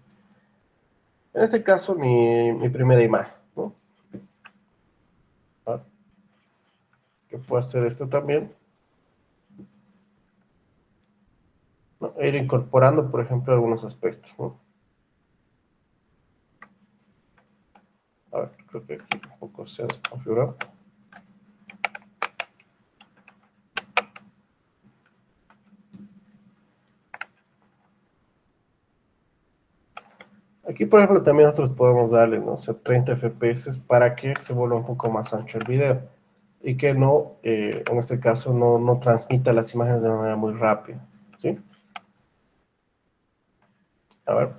este caso mi primera imagen, ¿no? Ah, yo puedo hacer esto también, ¿no? E ir incorporando, por ejemplo, algunos aspectos, ¿no? A ver, creo que aquí un poco se ha desconfigurado. Aquí, por ejemplo, también nosotros podemos darle, ¿no? O sea, 30 FPS para que se vuelva un poco más ancho el video y que no, en este caso, no transmita las imágenes de manera muy rápida, ¿sí? A ver,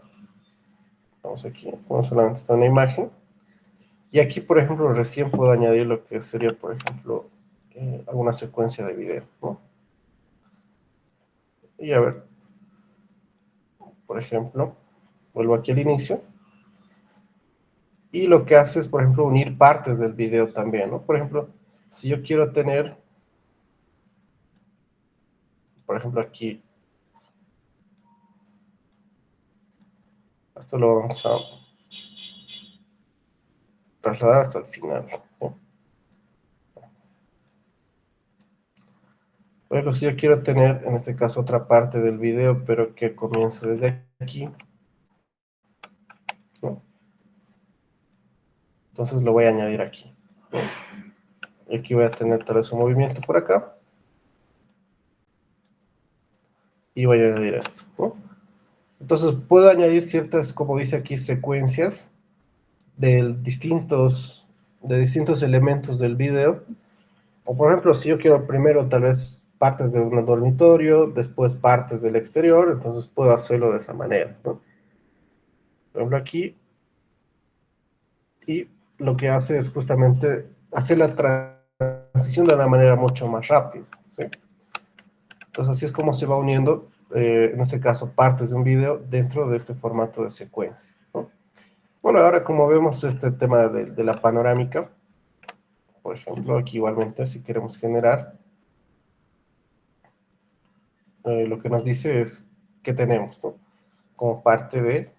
vamos aquí, vamos solamente está una imagen. Y aquí, por ejemplo, recién puedo añadir lo que sería, por ejemplo, alguna secuencia de video, ¿no? Y a ver, por ejemplo, vuelvo aquí al inicio. Y lo que hace es, por ejemplo, unir partes del video también, ¿no? Por ejemplo, si yo quiero tener, por ejemplo, aquí, esto lo vamos a trasladar hasta el final, ¿no? Por ejemplo, si yo quiero tener, en este caso, otra parte del video, pero que comience desde aquí, ¿no? Entonces lo voy a añadir aquí, ¿no? Y aquí voy a tener tal vez un movimiento por acá, y voy a añadir esto, ¿no? Entonces puedo añadir ciertas, como dice aquí, secuencias de distintos elementos del video. O por ejemplo, si yo quiero primero tal vez partes de un dormitorio, después partes del exterior, entonces puedo hacerlo de esa manera, ¿no? Por ejemplo aquí, y lo que hace es justamente hacer la transición de una manera mucho más rápida, ¿sí? Entonces así es como se va uniendo, en este caso, partes de un video dentro de este formato de secuencia, ¿no? Bueno, ahora como vemos este tema de la panorámica, por ejemplo, aquí igualmente si queremos generar, lo que nos dice es qué tenemos, ¿no? Como parte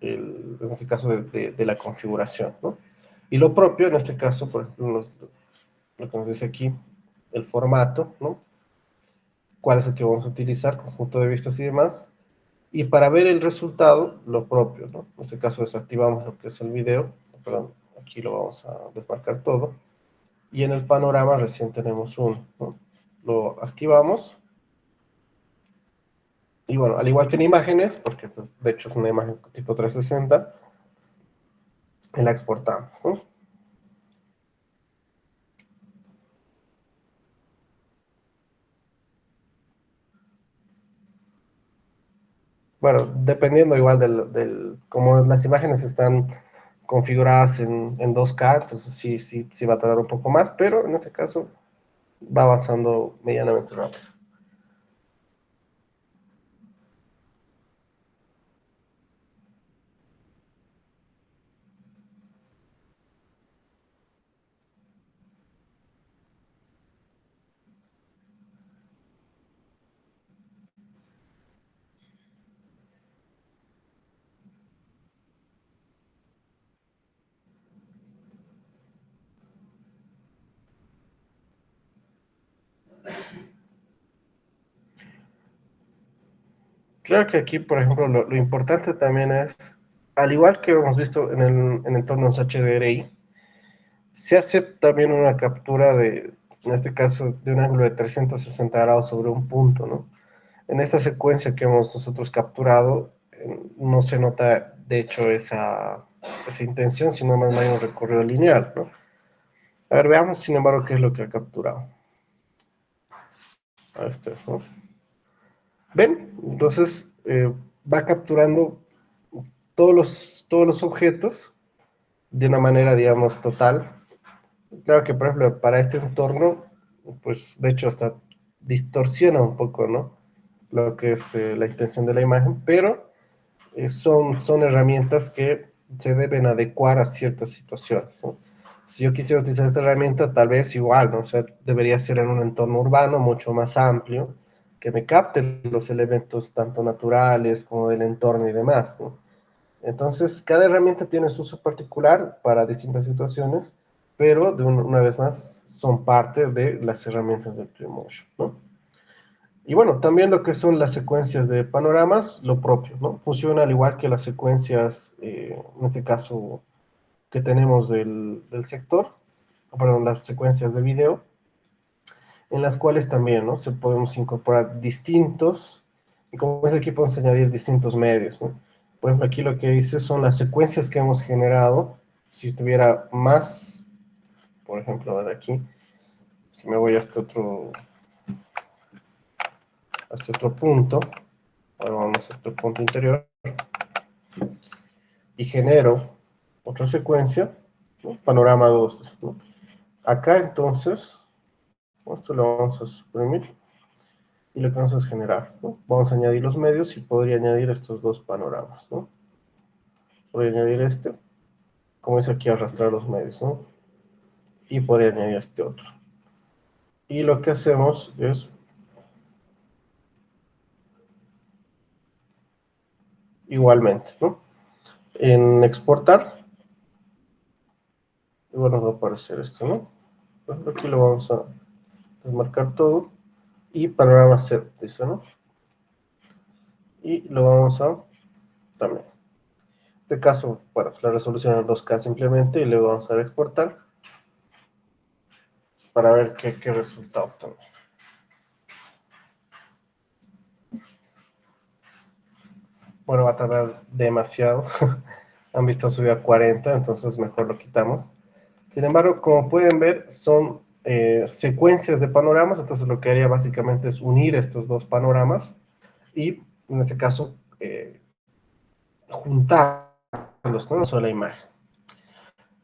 en este caso, de la configuración, ¿no? Y lo propio, en este caso, por ejemplo, lo que nos dice aquí, el formato, ¿no? Cuál es el que vamos a utilizar, conjunto de vistas y demás. Y para ver el resultado, lo propio, ¿no? En este caso desactivamos lo que es el video, perdón, aquí lo vamos a desmarcar todo. Y en el panorama recién tenemos uno, ¿no? Lo activamos. Y bueno, al igual que en imágenes, porque esto de hecho es una imagen tipo 360, la exportamos, ¿no? Bueno, dependiendo igual como las imágenes están configuradas en 2K, entonces sí va a tardar un poco más, pero en este caso va avanzando medianamente rápido. Claro que aquí, por ejemplo, lo importante también es, al igual que hemos visto en entornos HDRI, Se hace también una captura de, en este caso, de un ángulo de 360 grados sobre un punto, ¿no? En esta secuencia que hemos nosotros capturado, no se nota, de hecho, esa intención, sino más bien un recorrido lineal, ¿no? A ver, veamos, sin embargo, qué es lo que ha capturado. A este, ¿no? ¿Ven? Entonces, va capturando todos los objetos de una manera, digamos, total. Claro que, por ejemplo, para este entorno, pues, de hecho, hasta distorsiona un poco, ¿no? Lo que es la intención de la imagen, pero son herramientas que se deben adecuar a ciertas situaciones, ¿no? Si yo quisiera utilizar esta herramienta, tal vez igual, ¿no? O sea, debería ser en un entorno urbano mucho más amplio, que me capte los elementos tanto naturales como del entorno y demás, ¿no? Entonces, cada herramienta tiene su uso particular para distintas situaciones, pero una vez más son parte de las herramientas del Twinmotion, ¿no? Y bueno, también lo que son las secuencias de panoramas, lo propio, ¿no? Funciona al igual que las secuencias, en este caso, que tenemos del sector, perdón, las secuencias de video, en las cuales también, ¿no? Se podemos incorporar distintos, y como es aquí podemos añadir distintos medios, ¿no? Por ejemplo, aquí lo que dice son las secuencias que hemos generado. Si tuviera más, por ejemplo, de aquí, si me voy a este otro punto, ahora vamos a este punto interior, y genero otra secuencia, ¿no? Panorama 2, ¿no? Acá entonces, esto lo vamos a suprimir, y lo que vamos a es generar, ¿no? Vamos a añadir los medios y podría añadir estos dos panoramas, ¿no? Voy a añadir este, como dice aquí, arrastrar los medios, ¿no? Y podría añadir este otro. Y lo que hacemos es, igualmente, ¿no? En exportar, igual nos va a aparecer esto, ¿no? Por ejemplo, aquí lo vamos a desmarcar todo, y panorama set, dice, ¿no? Y lo vamos a, también. En este caso, bueno, la resolución es 2K simplemente, y le vamos a dar exportar, para ver qué resultado obtenemos. Bueno, va a tardar demasiado. Han visto subir a 40, entonces mejor lo quitamos. Sin embargo, como pueden ver, son secuencias de panoramas, entonces lo que haría básicamente es unir estos dos panoramas y, en este caso, juntarlos, ¿no? En una sola imagen.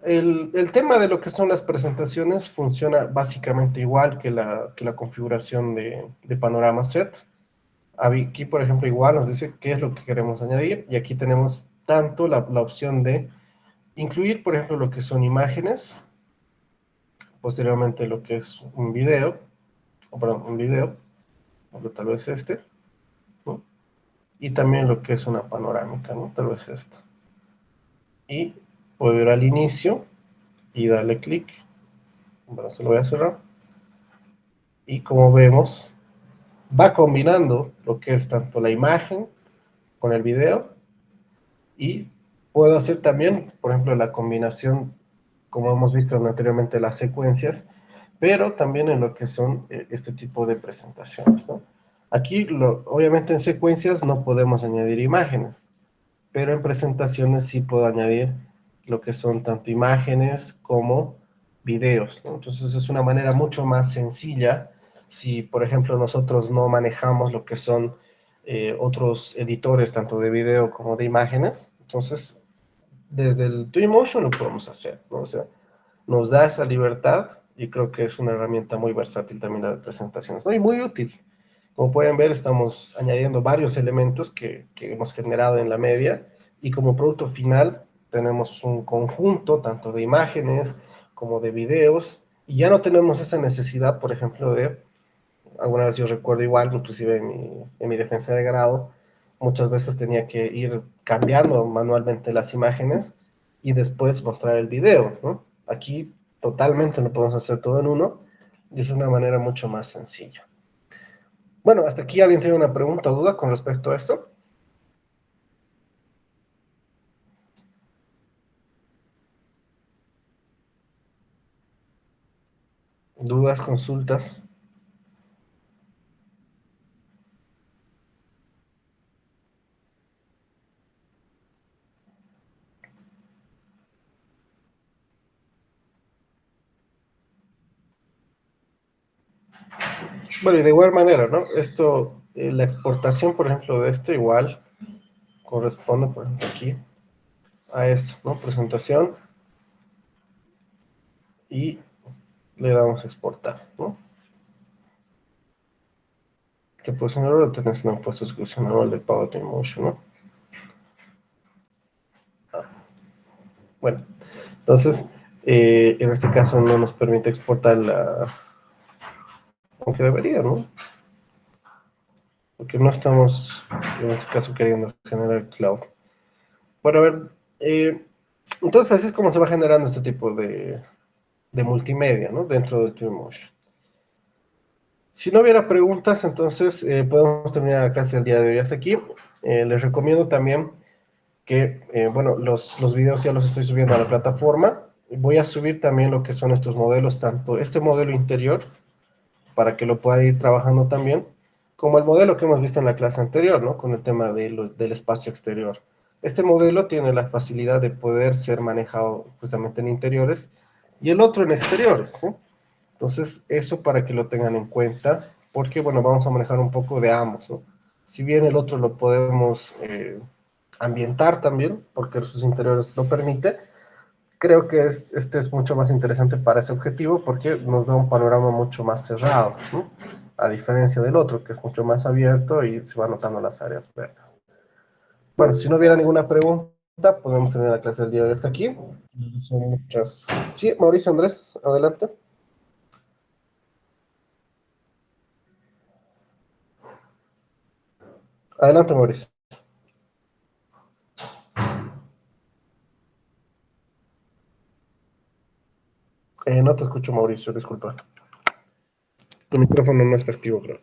El tema de lo que son las presentaciones funciona básicamente igual que la configuración de panorama set. Aquí, por ejemplo, igual nos dice qué es lo que queremos añadir, y aquí tenemos tanto la opción de incluir, por ejemplo, lo que son imágenes, posteriormente lo que es un video, o perdón, un video, o tal vez este, ¿no? Y también lo que es una panorámica, ¿no? Tal vez esto. Y puedo ir al inicio y darle clic. Bueno, se lo voy a cerrar. Y como vemos, va combinando lo que es tanto la imagen con el video, y puedo hacer también, por ejemplo, la combinación, como hemos visto anteriormente, las secuencias, pero también en lo que son este tipo de presentaciones, ¿no? Aquí, obviamente en secuencias no podemos añadir imágenes, pero en presentaciones sí puedo añadir lo que son tanto imágenes como videos, ¿no? Entonces es una manera mucho más sencilla si, por ejemplo, nosotros no manejamos lo que son otros editores, tanto de video como de imágenes. Entonces, desde el Twinmotion lo podemos hacer, ¿no? O sea, nos da esa libertad, y creo que es una herramienta muy versátil también la de presentaciones, ¿no? Y muy útil. Como pueden ver, estamos añadiendo varios elementos que hemos generado en la media, y como producto final tenemos un conjunto tanto de imágenes como de videos, y ya no tenemos esa necesidad, por ejemplo, de, alguna vez yo recuerdo igual, inclusive en mi defensa de grado, muchas veces tenía que ir cambiando manualmente las imágenes y después mostrar el video, ¿no? Aquí totalmente lo podemos hacer todo en uno, y es una manera mucho más sencilla. Bueno, hasta aquí, ¿alguien tiene una pregunta o duda con respecto a esto? ¿Dudas, consultas? Bueno, y de igual manera, ¿no? Esto, la exportación, por ejemplo, de esto igual corresponde, por ejemplo, aquí a esto, ¿no? Presentación y le damos a exportar, ¿no? Que pues en orden de tener un puesto de exclusión anual de pago de Emotion, ¿no? Ah, bueno, entonces, en este caso no nos permite exportar la, aunque debería, ¿no? Porque no estamos, en este caso, queriendo generar cloud. Bueno, a ver, eh, entonces así es como se va generando este tipo de multimedia, ¿no? Dentro del Twinmotion. Si no hubiera preguntas, entonces podemos terminar la clase del día de hoy hasta aquí. Les recomiendo también que, bueno, los videos ya los estoy subiendo a la plataforma. Voy a subir también lo que son estos modelos, tanto este modelo interior, para que lo puedan ir trabajando también, como el modelo que hemos visto en la clase anterior, ¿no? Con el tema del espacio exterior. Este modelo tiene la facilidad de poder ser manejado justamente en interiores y el otro en exteriores, ¿sí? Entonces, eso para que lo tengan en cuenta, porque, bueno, vamos a manejar un poco de ambos, ¿no? Si bien el otro lo podemos ambientar también, porque sus interiores lo permite, creo que este es mucho más interesante para ese objetivo porque nos da un panorama mucho más cerrado, ¿no? A diferencia del otro, que es mucho más abierto y se van notando las áreas verdes. Bueno, si no hubiera ninguna pregunta, podemos tener la clase del día de hoy hasta aquí. Son muchas. Sí, Mauricio Andrés, adelante. Adelante, Mauricio. No te escucho, Mauricio, disculpa. Tu micrófono no está activo, creo.